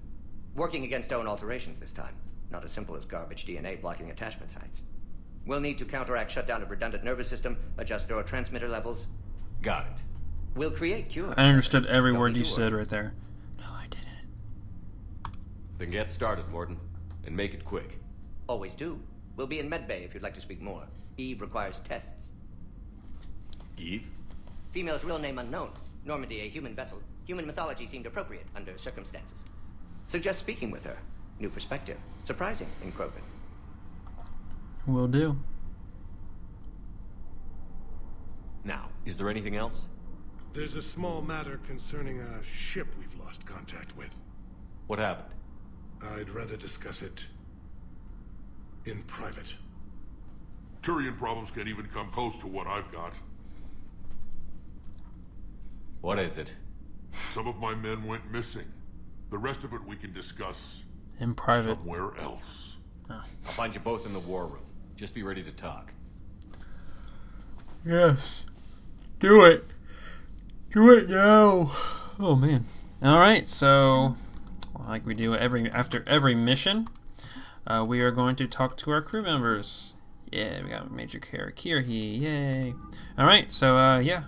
Speaker 15: Working against own alterations this time. Not as simple as garbage DNA blocking attachment sites. We'll need to counteract shutdown of redundant nervous system, adjust neurotransmitter levels.
Speaker 5: Got it.
Speaker 15: We'll create cure.
Speaker 1: I understood every word you said right there. No, I didn't.
Speaker 5: Then get started, Morton. And make it quick.
Speaker 15: Always do. We'll be in medbay if you'd like to speak more. Eve requires tests.
Speaker 5: Eve?
Speaker 15: Female's real name unknown. Normandy, a human vessel. Human mythology seemed appropriate under circumstances. Suggest speaking with her. New perspective. Surprising in Krogan.
Speaker 1: Will do.
Speaker 5: Now, is there anything else?
Speaker 8: There's a small matter concerning a ship we've lost contact with.
Speaker 5: What happened?
Speaker 8: I'd rather discuss it in private.
Speaker 7: Turian problems can't even come close to what I've got.
Speaker 5: What is it?
Speaker 7: Some of my men went missing. The rest of it we can discuss
Speaker 1: in private
Speaker 7: somewhere else.
Speaker 5: I'll find you both in the war room. Just be ready to talk.
Speaker 1: Yes. Do it. Do it now. Oh man. All right. So, like we do after every mission, we are going to talk to our crew members. Yeah, we got Major Kirhi. Yay. All right. So, yeah.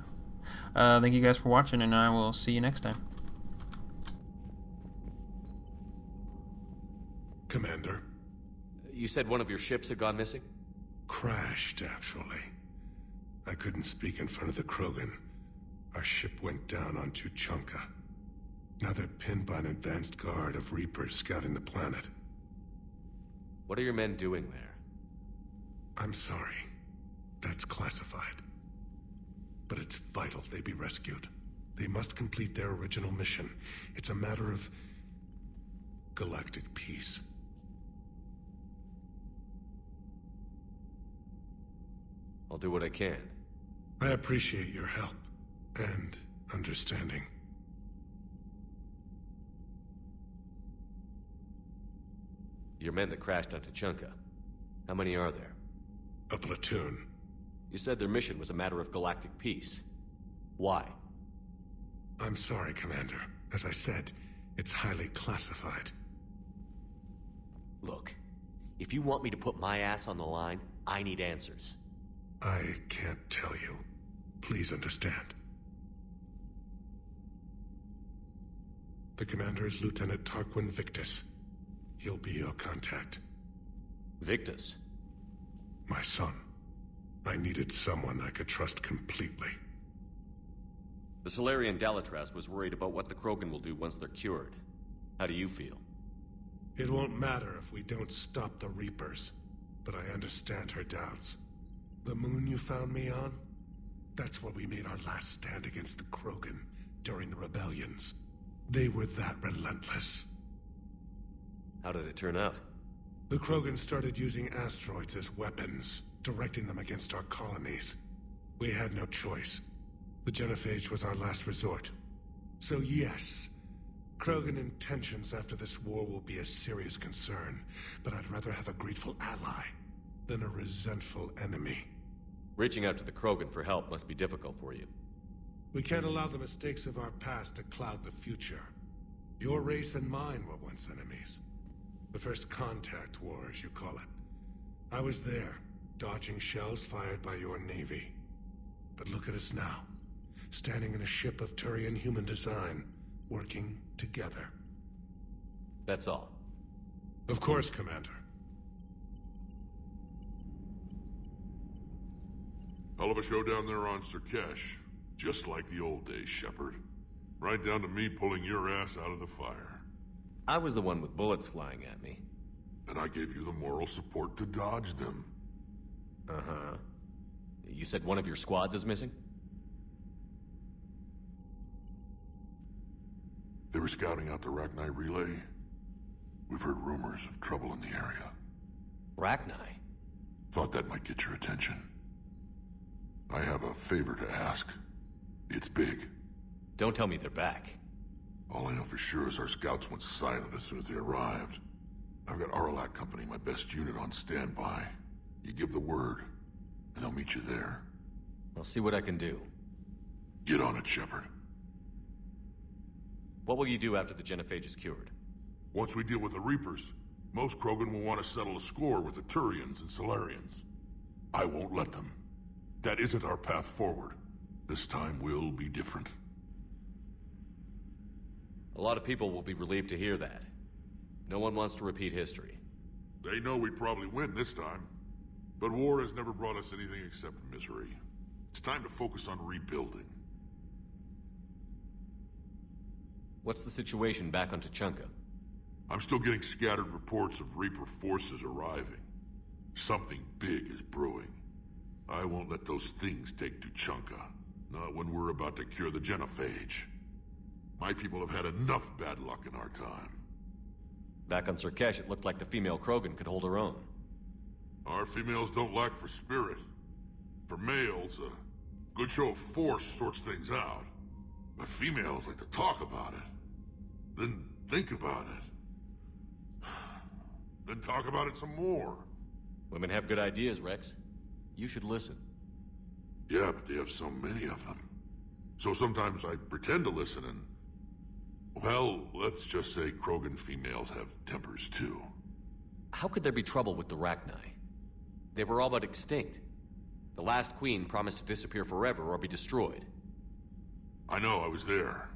Speaker 1: Thank you guys for watching, and I will see you next time.
Speaker 8: Commander.
Speaker 5: You said one of your ships had gone missing?
Speaker 8: Crashed, actually. I couldn't speak in front of the Krogan. Our ship went down on Tuchanka. Now they're pinned by an advanced guard of Reapers scouting the planet.
Speaker 5: What are your men doing there?
Speaker 8: I'm sorry. That's classified. But it's vital they be rescued. They must complete their original mission. It's a matter of galactic peace.
Speaker 5: I'll do what I can.
Speaker 8: I appreciate your help and understanding.
Speaker 5: Your men that crashed on Tuchanka. How many are there?
Speaker 8: A platoon.
Speaker 5: You said their mission was a matter of galactic peace. Why?
Speaker 8: I'm sorry, Commander. As I said, it's highly classified.
Speaker 5: Look, if you want me to put my ass on the line, I need answers.
Speaker 8: I can't tell you. Please understand. The commander is Lieutenant Tarquin Victus. He'll be your contact.
Speaker 5: Victus?
Speaker 8: My son. I needed someone I could trust completely.
Speaker 5: The Solarian Dalitras was worried about what the Krogan will do once they're cured. How do you feel?
Speaker 8: It won't matter if we don't stop the Reapers, but I understand her doubts. The moon you found me on? That's where we made our last stand against the Krogan during the rebellions. They were that relentless.
Speaker 5: How did it turn out?
Speaker 8: The Krogan started using asteroids as weapons, directing them against our colonies. We had no choice. The genophage was our last resort. So yes, Krogan intentions after this war will be a serious concern, but I'd rather have a grateful ally than a resentful enemy.
Speaker 5: Reaching out to the Krogan for help must be difficult for you.
Speaker 8: We can't allow the mistakes of our past to cloud the future. Your race and mine were once enemies. The first contact war, as you call it. I was there, dodging shells fired by your navy. But look at us now, standing in a ship of Turian human design, working together.
Speaker 5: That's all.
Speaker 8: Of course, Commander.
Speaker 7: Hell of a show down there on Sur'Kesh. Just like the old days, Shepard. Right down to me pulling your ass out of the fire.
Speaker 5: I was the one with bullets flying at me.
Speaker 7: And I gave you the moral support to dodge them.
Speaker 5: Uh-huh. You said one of your squads is missing?
Speaker 7: They were scouting out the Rachni relay. We've heard rumors of trouble in the area.
Speaker 5: Rachni?
Speaker 7: Thought that might get your attention. I have a favor to ask. It's big.
Speaker 5: Don't tell me they're back.
Speaker 7: All I know for sure is our scouts went silent as soon as they arrived. I've got Aralac Company, my best unit, on standby. You give the word, and I'll meet you there.
Speaker 5: I'll see what I can do.
Speaker 7: Get on it, Shepard.
Speaker 5: What will you do after the genophage is cured?
Speaker 7: Once we deal with the Reapers, most Krogan will want to settle a score with the Turians and Solarians. I won't let them. That isn't our path forward. This time will be different.
Speaker 5: A lot of people will be relieved to hear that. No one wants to repeat history.
Speaker 7: They know we'd probably win this time. But war has never brought us anything except misery. It's time to focus on rebuilding.
Speaker 5: What's the situation back on Tuchanka?
Speaker 7: I'm still getting scattered reports of Reaper forces arriving. Something big is brewing. I won't let those things take Tuchanka. Not when we're about to cure the genophage. My people have had enough bad luck in our time.
Speaker 5: Back on Sur'Kesh, it looked like the female Krogan could hold her own.
Speaker 7: Our females don't lack for spirit. For males, a good show of force sorts things out. But females like to talk about it. Then think about it. Then talk about it some more.
Speaker 5: Women have good ideas, Rex. You should listen.
Speaker 7: Yeah, but they have so many of them. So sometimes I pretend to listen and... Well, let's just say Krogan females have tempers too.
Speaker 5: How could there be trouble with the Rachni? They were all but extinct. The last queen promised to disappear forever or be destroyed.
Speaker 7: I know, I was there.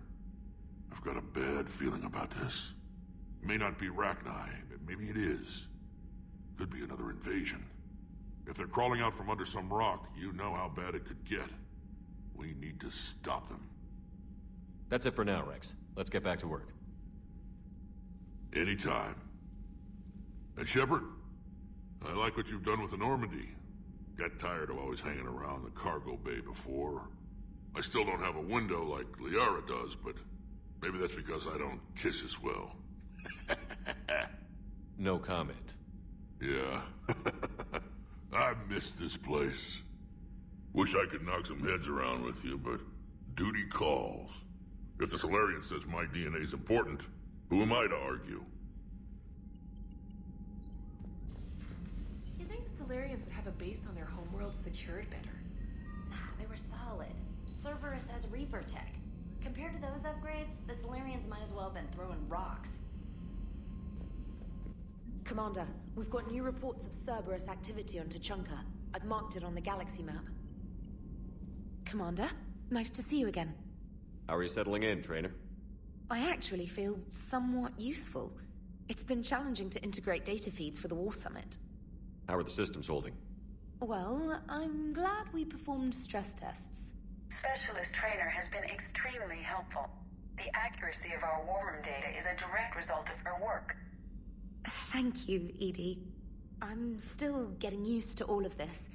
Speaker 7: I've got a bad feeling about this. It may not be Rachni, but maybe it is. Could be another invasion. If they're crawling out from under some rock, you know how bad it could get. We need to stop them.
Speaker 5: That's it for now, Rex. Let's get back to work.
Speaker 7: Anytime. And Shepard, I like what you've done with the Normandy. Got tired of always hanging around the cargo bay before. I still don't have a window like Liara does, but maybe that's because I don't kiss as well.
Speaker 5: No comment.
Speaker 7: Yeah. I miss this place. Wish I could knock some heads around with you, but duty calls. If the Solarian says my DNA's important, who am I to argue?
Speaker 2: You think
Speaker 4: Salarians would have a base on their homeworld secured better.
Speaker 2: Nah, they were solid. Cerberus has Reaper tech. Compared to those upgrades, the Salarians might as well have been throwing rocks.
Speaker 4: Commander, we've got new reports of Cerberus activity on Tuchanka. I've marked it on the galaxy map. Commander, nice to see you again.
Speaker 5: How are you settling in, Trainer?
Speaker 4: I actually feel somewhat useful. It's been challenging to integrate data feeds for the War Summit.
Speaker 5: How are the systems holding?
Speaker 4: Well, I'm glad we performed stress tests.
Speaker 19: Specialist Trainer has been extremely helpful. The accuracy of our war room data is a direct result of her work.
Speaker 4: Thank you, Edie. I'm still getting used to all of this.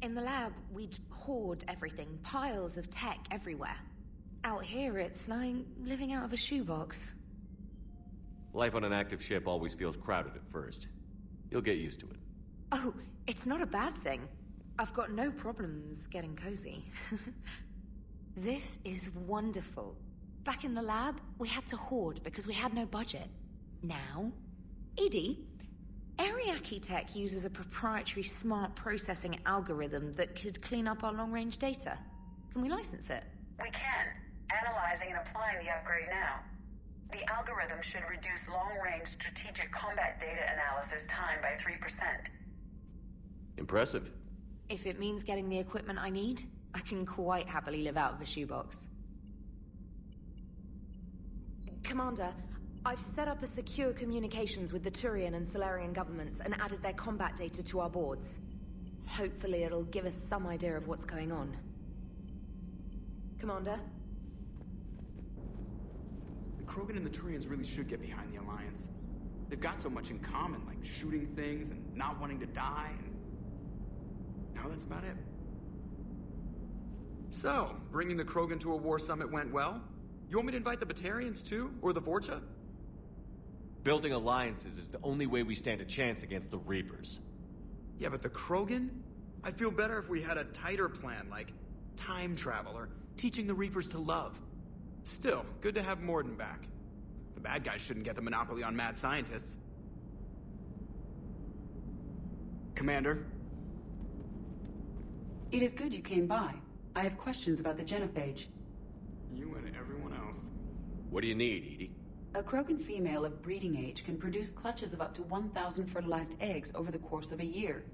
Speaker 4: In the lab, we'd hoard everything, piles of tech everywhere. Out here, it's like living out of a shoebox.
Speaker 5: Life on an active ship always feels crowded at first. You'll get used to it.
Speaker 4: Oh, it's not a bad thing. I've got no problems getting cozy. This is wonderful. Back in the lab, we had to hoard because we had no budget. Now, Edie, Ariake Tech uses a proprietary smart processing algorithm that could clean up our long-range data. Can we license it?
Speaker 19: We can. Analyzing and applying the upgrade now. The algorithm should reduce long-range strategic combat data analysis time by 3%.
Speaker 5: Impressive.
Speaker 4: If it means getting the equipment I need, I can quite happily live out of a shoebox. Commander, I've set up a secure communications with the Turian and Solarian governments and added their combat data to our boards. Hopefully it'll give us some idea of what's going on. Commander?
Speaker 10: The Krogan and the Turians really should get behind the Alliance. They've got so much in common, like shooting things and not wanting to die, and now that's about it. So, bringing the Krogan to a war summit went well? You want me to invite the Batarians too? Or the Vorcha?
Speaker 5: Building alliances is the only way we stand a chance against the Reapers.
Speaker 10: Yeah, but the Krogan? I'd feel better if we had a tighter plan, like time travel or teaching the Reapers to love. Still, good to have Morden back. The bad guys shouldn't get the monopoly on mad scientists. Commander?
Speaker 20: It is good you came by. I have questions about the genophage.
Speaker 10: You and everyone else.
Speaker 5: What do you need, Edie?
Speaker 20: A Krogan female of breeding age can produce clutches of up to 1,000 fertilized eggs over the course of a year.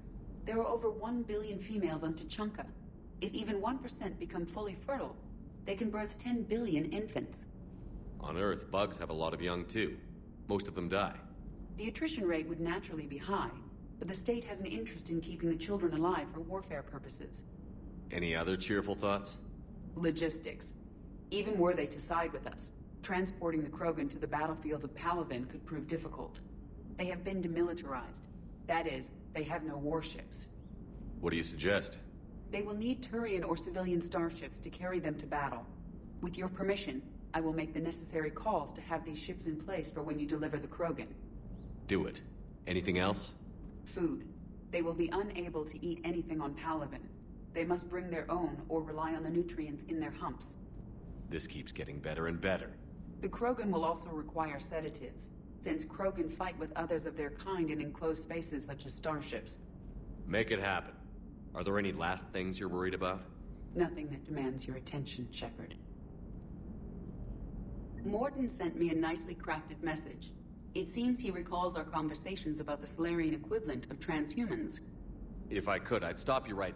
Speaker 20: There are over 1 billion females on Tuchanka. If even 1% become fully fertile, they can birth 10 billion infants.
Speaker 5: On Earth, bugs have a lot of young too. Most of them die.
Speaker 20: The attrition rate would naturally be high, but the state has an interest in keeping the children alive for warfare purposes.
Speaker 5: Any other cheerful thoughts?
Speaker 20: Logistics. Even were they to side with us, transporting the Krogan to the battlefields of Palaven could prove difficult. They have been demilitarized. That is, they have no warships.
Speaker 5: What do you suggest?
Speaker 20: They will need Turian or civilian starships to carry them to battle. With your permission, I will make the necessary calls to have these ships in place for when you deliver the Krogan.
Speaker 5: Do it. Anything else?
Speaker 20: Food. They will be unable to eat anything on Palaven. They must bring their own or rely on the nutrients in their humps.
Speaker 5: This keeps getting better and better.
Speaker 20: The Krogan will also require sedatives, since Krogan fight with others of their kind in enclosed spaces such as starships.
Speaker 5: Make it happen. Are there any last things you're worried about?
Speaker 20: Nothing that demands your attention, Shepard. Morden sent me a nicely crafted message. It seems he recalls our conversations about the Solarian equivalent of transhumans.
Speaker 5: If I could, I'd stop you right...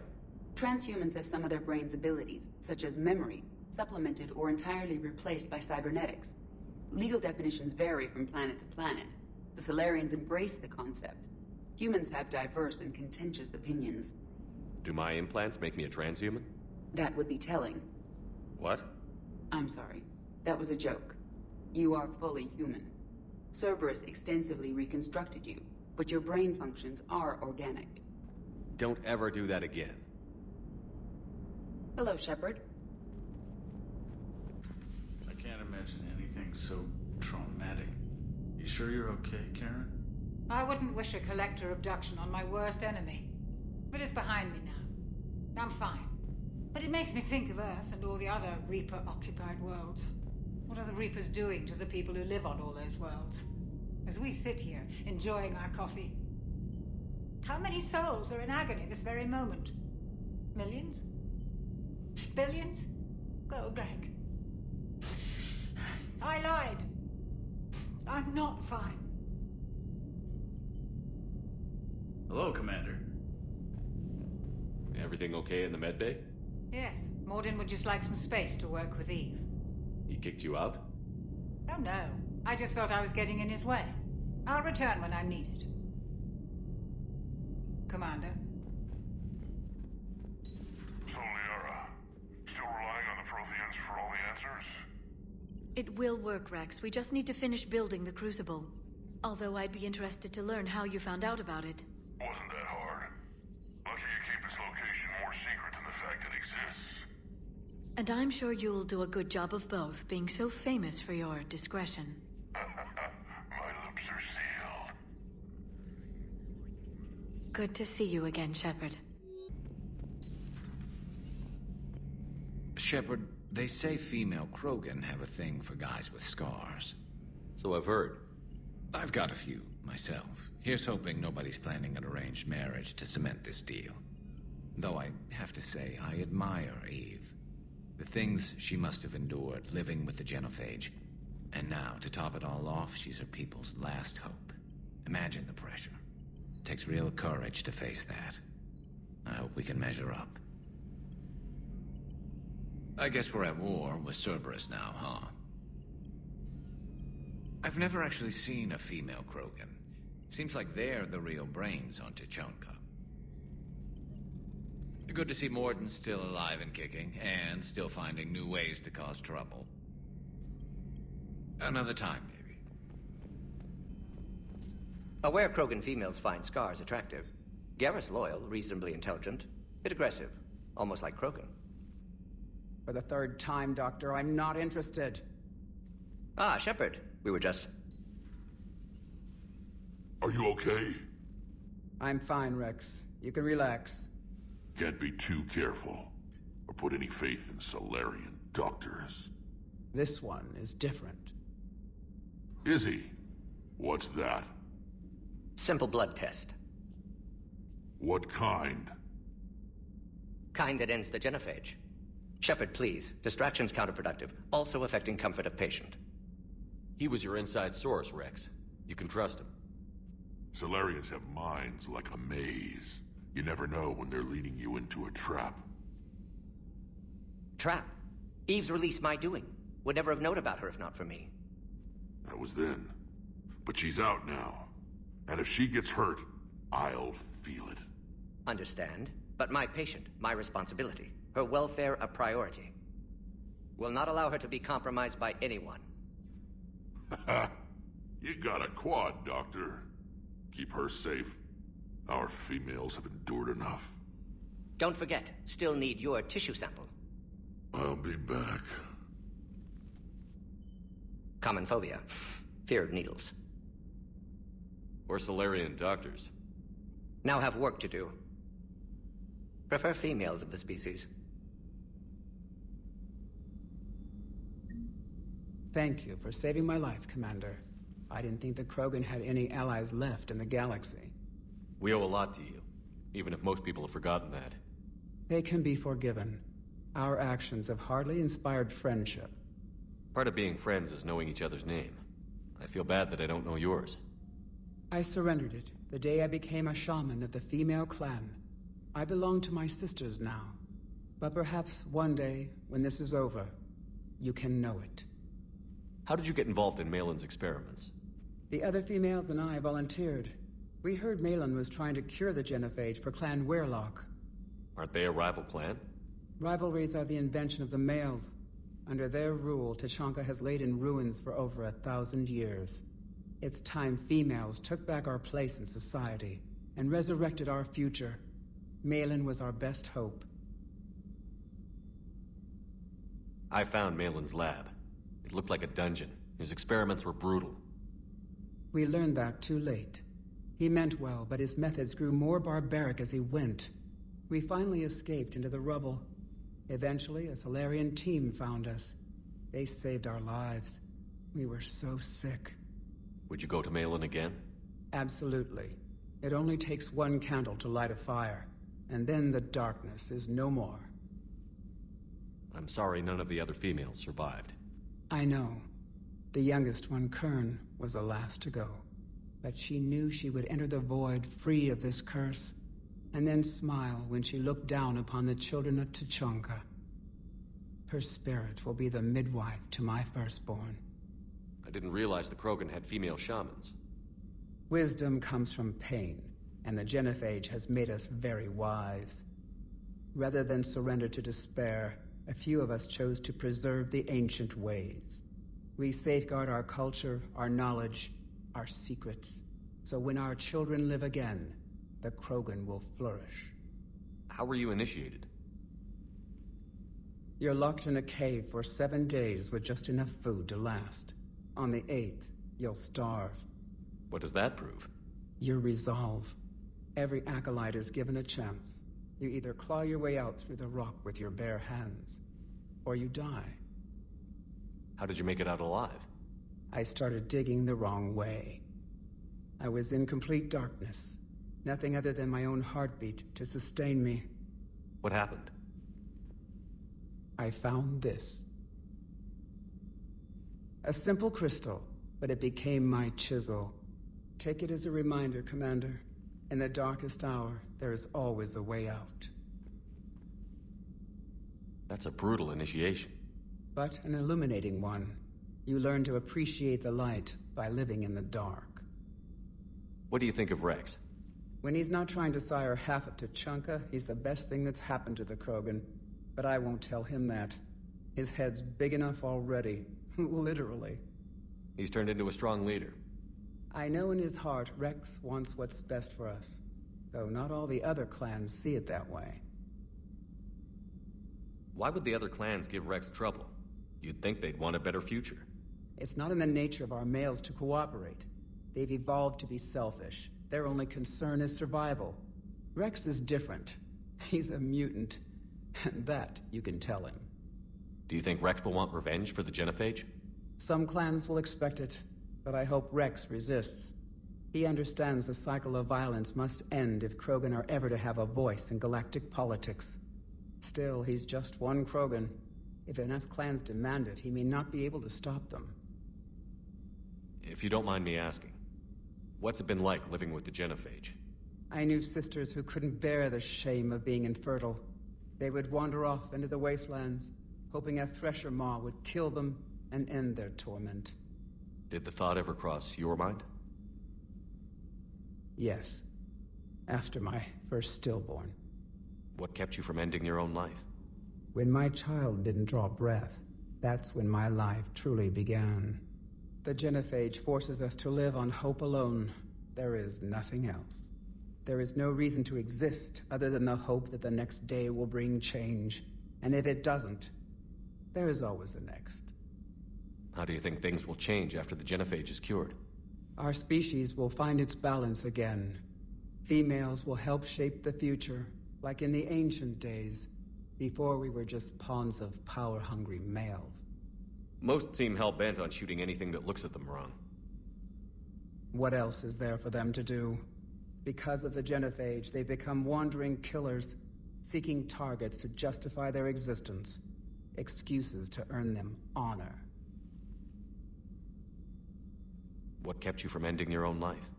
Speaker 20: Transhumans have some of their brain's abilities, such as memory, supplemented or entirely replaced by cybernetics. Legal definitions vary from planet to planet. The Solarians embrace the concept. Humans have diverse and contentious opinions.
Speaker 5: Do my implants make me a transhuman?
Speaker 20: That would be telling.
Speaker 5: What?
Speaker 20: I'm sorry. That was a joke. You are fully human. Cerberus extensively reconstructed you, but your brain functions are organic.
Speaker 5: Don't ever do that again.
Speaker 20: Hello, Shepard.
Speaker 21: I can't imagine anything so traumatic. You sure you're okay, Karen?
Speaker 22: I wouldn't wish a collector abduction on my worst enemy. But it's behind me now. I'm fine. But it makes me think of Earth and all the other Reaper-occupied worlds. What are the Reapers doing to the people who live on all those worlds? As we sit here, enjoying our coffee, How many souls are in agony this very moment? Millions? Billions? Oh, Greg. I lied. I'm not fine.
Speaker 21: Hello, Commander.
Speaker 5: Everything okay in the medbay?
Speaker 22: Yes, Morden would just like some space to work with Eve.
Speaker 5: He kicked you out?
Speaker 22: Oh no, I just felt I was getting in his way. I'll return when I'm needed. Commander?
Speaker 18: So, Liara, still relying on the Protheans for all the answers?
Speaker 6: It will work, Rex. We just need to finish building the Crucible. Although I'd be interested to learn how you found out about it.
Speaker 18: Wasn't that hard. Lucky you keep its location more secret than the fact it exists.
Speaker 6: And I'm sure you'll do a good job of both, being so famous for your discretion.
Speaker 18: My lips are sealed.
Speaker 6: Good to see you again, Shepard.
Speaker 9: Shepard, they say female Krogan have a thing for guys with scars.
Speaker 5: So I've heard.
Speaker 9: I've got a few, myself. Here's hoping nobody's planning an arranged marriage to cement this deal. Though I have to say, I admire Eve. The things she must have endured living with the Genophage. And now, to top it all off, she's her people's last hope. Imagine the pressure. Takes real courage to face that. I hope we can measure up. I guess we're at war with Cerberus now, huh? I've never actually seen a female Krogan. Seems like they're the real brains on Tuchanka. Good to see Morden's still alive and kicking, and still finding new ways to cause trouble. Another time, maybe.
Speaker 15: Aware Krogan females find scars attractive. Garrus loyal, reasonably intelligent, bit aggressive, almost like Krogan.
Speaker 12: For the third time, Doctor, I'm not interested.
Speaker 15: Ah, Shepard. We were just...
Speaker 7: Are you okay?
Speaker 12: I'm fine, Rex. You can relax.
Speaker 7: Can't be too careful, or put any faith in Solarian doctors.
Speaker 12: This one is different.
Speaker 7: Is he? What's that?
Speaker 15: Simple blood test.
Speaker 7: What kind?
Speaker 15: Kind that ends the genophage. Shepard, please. Distraction's counterproductive, also affecting comfort of patient.
Speaker 5: He was your inside source, Rex. You can trust him.
Speaker 7: Solarians have minds like a maze. You never know when they're leading you into a trap.
Speaker 15: Trap? Eve's release my doing. Would never have known about her if not for me.
Speaker 7: That was then. But she's out now. And if she gets hurt, I'll feel it.
Speaker 15: Understand. But my patient, my responsibility. Her welfare a priority. Will not allow her to be compromised by anyone.
Speaker 7: You got a quad, Doctor. Keep her safe. Our females have endured enough.
Speaker 15: Don't forget, still need your tissue sample.
Speaker 7: I'll be back.
Speaker 15: Common phobia. Fear of needles.
Speaker 5: Or Solarian doctors.
Speaker 15: Now have work to do. Prefer females of the species.
Speaker 12: Thank you for saving my life, Commander. I didn't think the Krogan had any allies left in the galaxy.
Speaker 5: We owe a lot to you, even if most people have forgotten that.
Speaker 12: They can be forgiven. Our actions have hardly inspired friendship.
Speaker 5: Part of being friends is knowing each other's name. I feel bad that I don't know yours.
Speaker 12: I surrendered it the day I became a shaman of the female clan. I belong to my sisters now. But perhaps one day, when this is over, you can know it.
Speaker 5: How did you get involved in Malin's experiments?
Speaker 12: The other females and I volunteered. We heard Malin was trying to cure the genophage for Clan Weirlock.
Speaker 5: Aren't they a rival clan?
Speaker 12: Rivalries are the invention of the males. Under their rule, Tuchanka has laid in ruins for over 1,000 years. It's time females took back our place in society and resurrected our future. Malin was our best hope.
Speaker 5: I found Malin's lab. It looked like a dungeon. His experiments were brutal.
Speaker 12: We learned that too late. He meant well, but his methods grew more barbaric as he went. We finally escaped into the rubble. Eventually, a Solarian team found us. They saved our lives. We were so sick.
Speaker 5: Would you go to Malin again?
Speaker 12: Absolutely. It only takes one candle to light a fire, and then the darkness is no more.
Speaker 5: I'm sorry none of the other females survived.
Speaker 12: I know. The youngest one, Kern, was the last to go. But she knew she would enter the void free of this curse, and then smile when she looked down upon the children of Tuchanka. Her spirit will be the midwife to my firstborn.
Speaker 5: I didn't realize the Krogan had female shamans.
Speaker 12: Wisdom comes from pain, and the genophage has made us very wise. Rather than surrender to despair, a few of us chose to preserve the ancient ways. We safeguard our culture, our knowledge, our secrets. So when our children live again, the Krogan will flourish.
Speaker 5: How were you initiated?
Speaker 12: You're locked in a cave for 7 days with just enough food to last. On the 8th, you'll starve.
Speaker 5: What does that prove?
Speaker 12: Your resolve. Every acolyte is given a chance. You either claw your way out through the rock with your bare hands, or you die.
Speaker 5: How did you make it out alive?
Speaker 12: I started digging the wrong way. I was in complete darkness. Nothing other than my own heartbeat to sustain me.
Speaker 5: What happened?
Speaker 12: I found this. A simple crystal, but it became my chisel. Take it as a reminder, Commander. In the darkest hour, there is always a way out.
Speaker 5: That's a brutal initiation.
Speaker 12: But an illuminating one. You learn to appreciate the light by living in the dark.
Speaker 5: What do you think of Rex?
Speaker 12: When he's not trying to sire half of Tuchanka, he's the best thing that's happened to the Krogan. But I won't tell him that. His head's big enough already. Literally.
Speaker 5: He's turned into a strong leader.
Speaker 12: I know in his heart Rex wants what's best for us. Though not all the other clans see it that way.
Speaker 5: Why would the other clans give Rex trouble? You'd think they'd want a better future.
Speaker 12: It's not in the nature of our males to cooperate. They've evolved to be selfish. Their only concern is survival. Rex is different. He's a mutant. And that you can tell him.
Speaker 5: Do you think Rex will want revenge for the genophage?
Speaker 12: Some clans will expect it, but I hope Rex resists. He understands the cycle of violence must end if Krogan are ever to have a voice in galactic politics. Still, he's just one Krogan. If enough clans demand it, he may not be able to stop them.
Speaker 5: If you don't mind me asking, what's it been like living with the genophage?
Speaker 12: I knew sisters who couldn't bear the shame of being infertile. They would wander off into the wastelands, hoping a thresher maw would kill them and end their torment.
Speaker 5: Did the thought ever cross your mind?
Speaker 12: Yes. After my first stillborn.
Speaker 5: What kept you from ending your own life?
Speaker 12: When my child didn't draw breath, that's when my life truly began. The genophage forces us to live on hope alone. There is nothing else. There is no reason to exist other than the hope that the next day will bring change. And if it doesn't, there is always the next.
Speaker 5: How do you think things will change after the genophage is cured?
Speaker 12: Our species will find its balance again. Females will help shape the future, like in the ancient days, before we were just pawns of power-hungry males.
Speaker 5: Most seem hell-bent on shooting anything that looks at them wrong.
Speaker 12: What else is there for them to do? Because of the genophage, they become wandering killers, seeking targets to justify their existence, excuses to earn them honor.
Speaker 5: What kept you from ending your own life?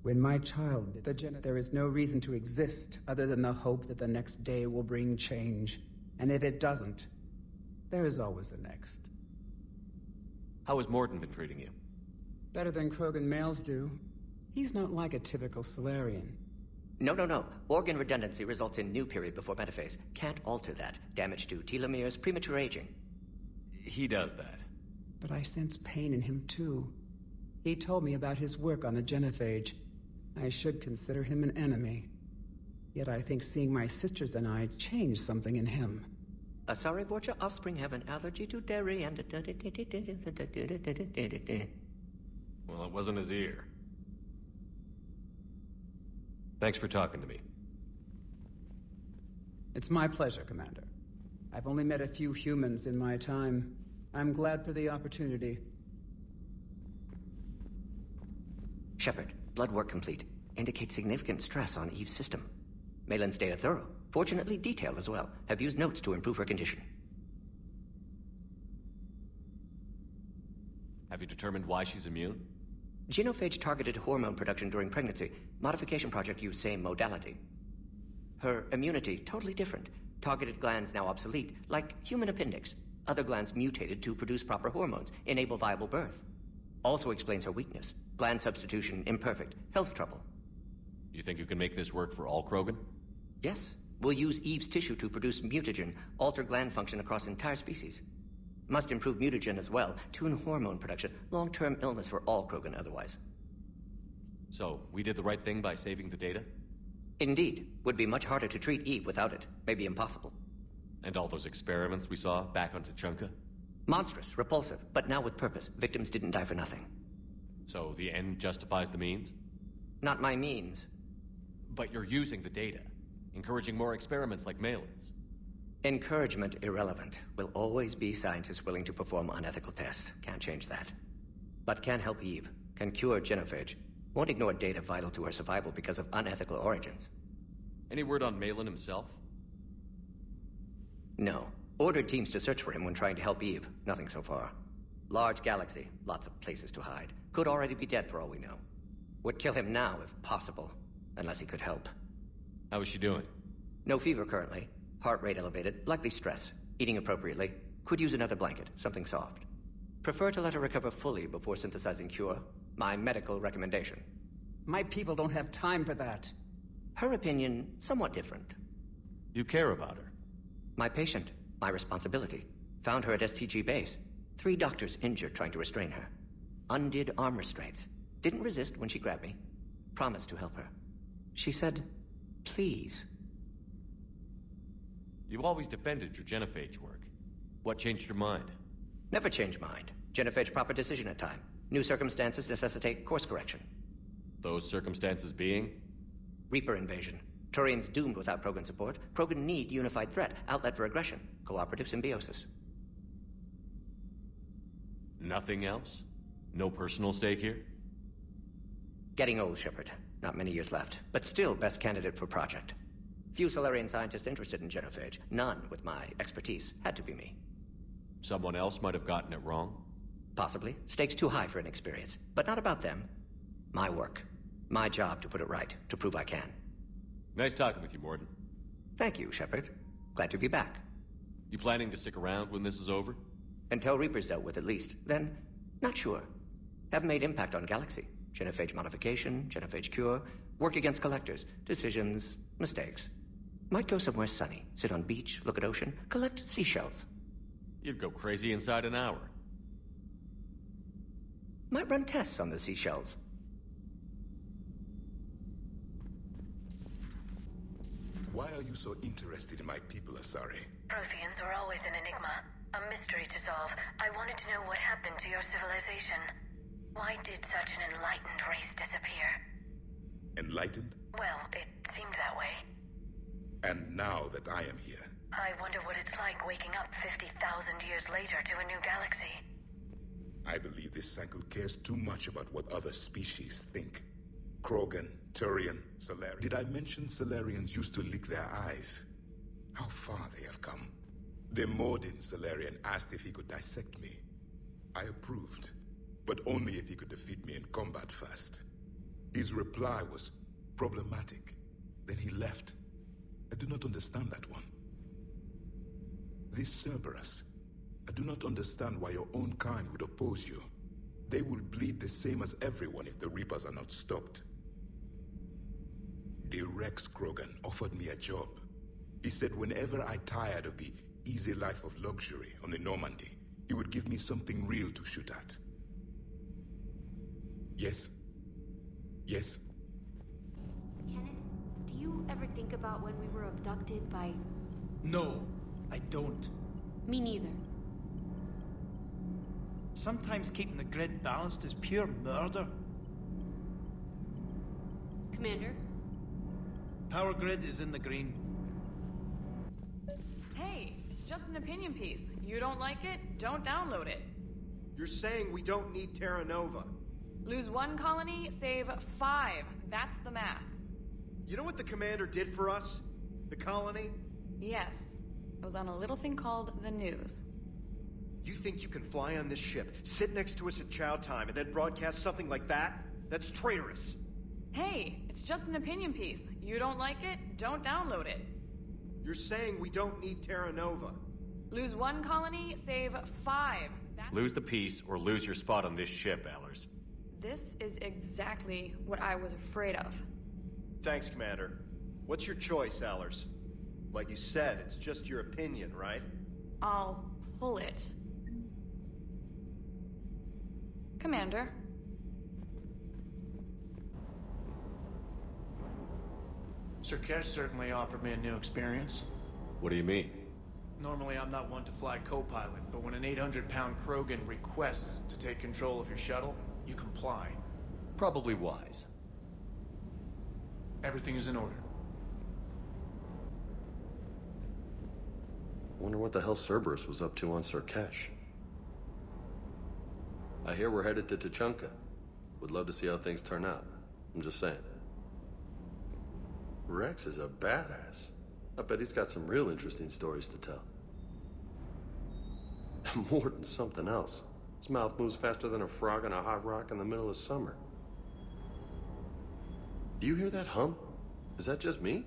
Speaker 12: When my child did there is no reason to exist other than the hope that the next day will bring change. And if it doesn't, there is always the next.
Speaker 5: How has Morden been treating you?
Speaker 12: Better than Krogan males do. He's not like a typical Solarian.
Speaker 11: No. Organ redundancy results in new period before metaphase. Can't alter that. Damage to telomeres, premature aging.
Speaker 5: He does that.
Speaker 12: But I sense pain in him too. He told me about his work on the genophage. I should consider him an enemy. Yet I think seeing my sisters and I changed something in him.
Speaker 11: Sorry, Borgia offspring have an allergy to dairy and...
Speaker 5: Well, it wasn't his ear. Thanks for talking to me.
Speaker 12: It's my pleasure, Commander. I've only met a few humans in my time. I'm glad for the opportunity.
Speaker 11: Shepard, blood work complete. indicate significant stress on Eve's system. Malin's data thorough, fortunately detailed as well. Have used notes to improve her condition.
Speaker 5: Have you determined why she's immune?
Speaker 11: Genophage targeted hormone production during pregnancy. Modification project used same modality. Her immunity, totally different. Targeted glands now obsolete, like human appendix. Other glands mutated to produce proper hormones, enable viable birth. Also explains her weakness. Gland substitution imperfect. Health trouble.
Speaker 5: You think you can make this work for all Krogan?
Speaker 11: Yes. We'll use Eve's tissue to produce mutagen, alter gland function across entire species. Must improve mutagen as well, tune hormone production, long-term illness for all Krogan otherwise.
Speaker 5: So, we did the right thing by saving the data?
Speaker 11: Indeed. Would be much harder to treat Eve without it. Maybe impossible.
Speaker 5: And all those experiments we saw back on Tuchanka?
Speaker 11: Monstrous, repulsive, but now with purpose. Victims didn't die for nothing.
Speaker 5: So the end justifies the means?
Speaker 11: Not my means.
Speaker 5: But you're using the data, encouraging more experiments like Malin's.
Speaker 11: Encouragement irrelevant. Will always be scientists willing to perform unethical tests. Can't change that. But can help Eve. Can cure genophage. Won't ignore data vital to her survival because of unethical origins.
Speaker 5: Any word on Malin himself?
Speaker 11: No. Ordered teams to search for him when trying to help Eve. Nothing so far. Large galaxy. Lots of places to hide. Could already be dead for all we know. Would kill him now if possible. Unless he could help.
Speaker 5: How is she doing?
Speaker 11: No fever currently. Heart rate elevated. Likely stress. Eating appropriately. Could use another blanket. Something soft. Prefer to let her recover fully before synthesizing cure. My medical recommendation.
Speaker 12: My people don't have time for that.
Speaker 11: Her opinion, somewhat different.
Speaker 5: You care about her?
Speaker 11: My patient. My responsibility. Found her at STG base. 3 doctors injured trying to restrain her. Undid arm restraints. Didn't resist when she grabbed me. Promised to help her. She said, please.
Speaker 5: You always defended your genophage work. What changed your mind?
Speaker 11: Never change mind. Genophage proper decision at time. New circumstances necessitate course correction.
Speaker 5: Those circumstances being?
Speaker 11: Reaper invasion. Turians doomed without Krogan support. Krogan need unified threat, outlet for aggression, cooperative symbiosis.
Speaker 5: Nothing else? No personal stake here?
Speaker 11: Getting old, Shepard. Not many years left, but still best candidate for project. Few Solarian scientists interested in genophage. None with my expertise. Had to be me.
Speaker 5: Someone else might have gotten it wrong?
Speaker 11: Possibly. Stakes too high for inexperience. But not about them. My work. My job to put it right, to prove I can.
Speaker 5: Nice talking with you, Morden.
Speaker 11: Thank you, Shepard. Glad to be back.
Speaker 5: You planning to stick around when this is over?
Speaker 11: Until Reaper's dealt with, at least. Then, not sure. Have made impact on Galaxy. Genophage modification, genophage cure, work against collectors, decisions, mistakes. Might go somewhere sunny, sit on beach, look at ocean, collect seashells.
Speaker 5: You'd go crazy inside an hour.
Speaker 11: Might run tests on the seashells.
Speaker 7: Why are you so interested in my people, Asari?
Speaker 19: Protheans were always an enigma, a mystery to solve. I wanted to know what happened to your civilization. Why did such an enlightened race disappear?
Speaker 7: Enlightened?
Speaker 19: Well, it seemed that way.
Speaker 7: And now that I am here,
Speaker 19: I wonder what it's like waking up 50,000 years later to a new galaxy.
Speaker 7: I believe this cycle cares too much about what other species think. Krogan, Turian, Solarian. Did I mention Solarians used to lick their eyes? How far they have come. The Morden Solarian asked if he could dissect me. I approved, but only if he could defeat me in combat first. His reply was problematic. Then he left. I do not understand that one. This Cerberus. I do not understand why your own kind would oppose you. They will bleed the same as everyone if the Reapers are not stopped. The Rex Krogan offered me a job. He said whenever I tired of the easy life of luxury on the Normandy, he would give me something real to shoot at. Yes? Yes?
Speaker 3: Kenneth, do you ever think about when we were abducted by...
Speaker 14: No, I don't.
Speaker 3: Me neither.
Speaker 14: Sometimes keeping the grid balanced is pure murder.
Speaker 3: Commander?
Speaker 14: Power grid is in the green.
Speaker 23: Hey, it's just an opinion piece. You don't like it, don't download it.
Speaker 24: You're saying we don't need Terra Nova.
Speaker 13: Lose 1 colony, save 5. That's the math.
Speaker 16: You know what the commander did for us? The colony?
Speaker 13: Yes. It was on a little thing called the news.
Speaker 16: You think you can fly on this ship, sit next to us at chow time, and then broadcast something like that? That's traitorous.
Speaker 13: Hey, it's just an opinion piece. You don't like it, don't download it.
Speaker 16: You're saying we don't need Terra Nova.
Speaker 13: Lose 1 colony, save 5.
Speaker 5: Lose the piece or lose your spot on this ship, Allers.
Speaker 13: This is exactly what I was afraid of.
Speaker 16: Thanks, Commander. What's your choice, Allers? Like you said, it's just your opinion, right?
Speaker 13: I'll pull it. Commander.
Speaker 14: Sur'Kesh certainly offered me a new experience.
Speaker 5: What do you mean?
Speaker 14: Normally I'm not one to fly co-pilot, but when an 800-pound Krogan requests to take control of your shuttle, you comply.
Speaker 5: Probably wise.
Speaker 14: Everything is in order.
Speaker 17: Wonder what the hell Cerberus was up to on Sur'Kesh. I hear we're headed to Tuchanka. Would love to see how things turn out. I'm just saying. Rex is a badass. I bet he's got some real interesting stories to tell. More than something else. His mouth moves faster than a frog on a hot rock in the middle of summer. Do you hear that hum? Is that just me?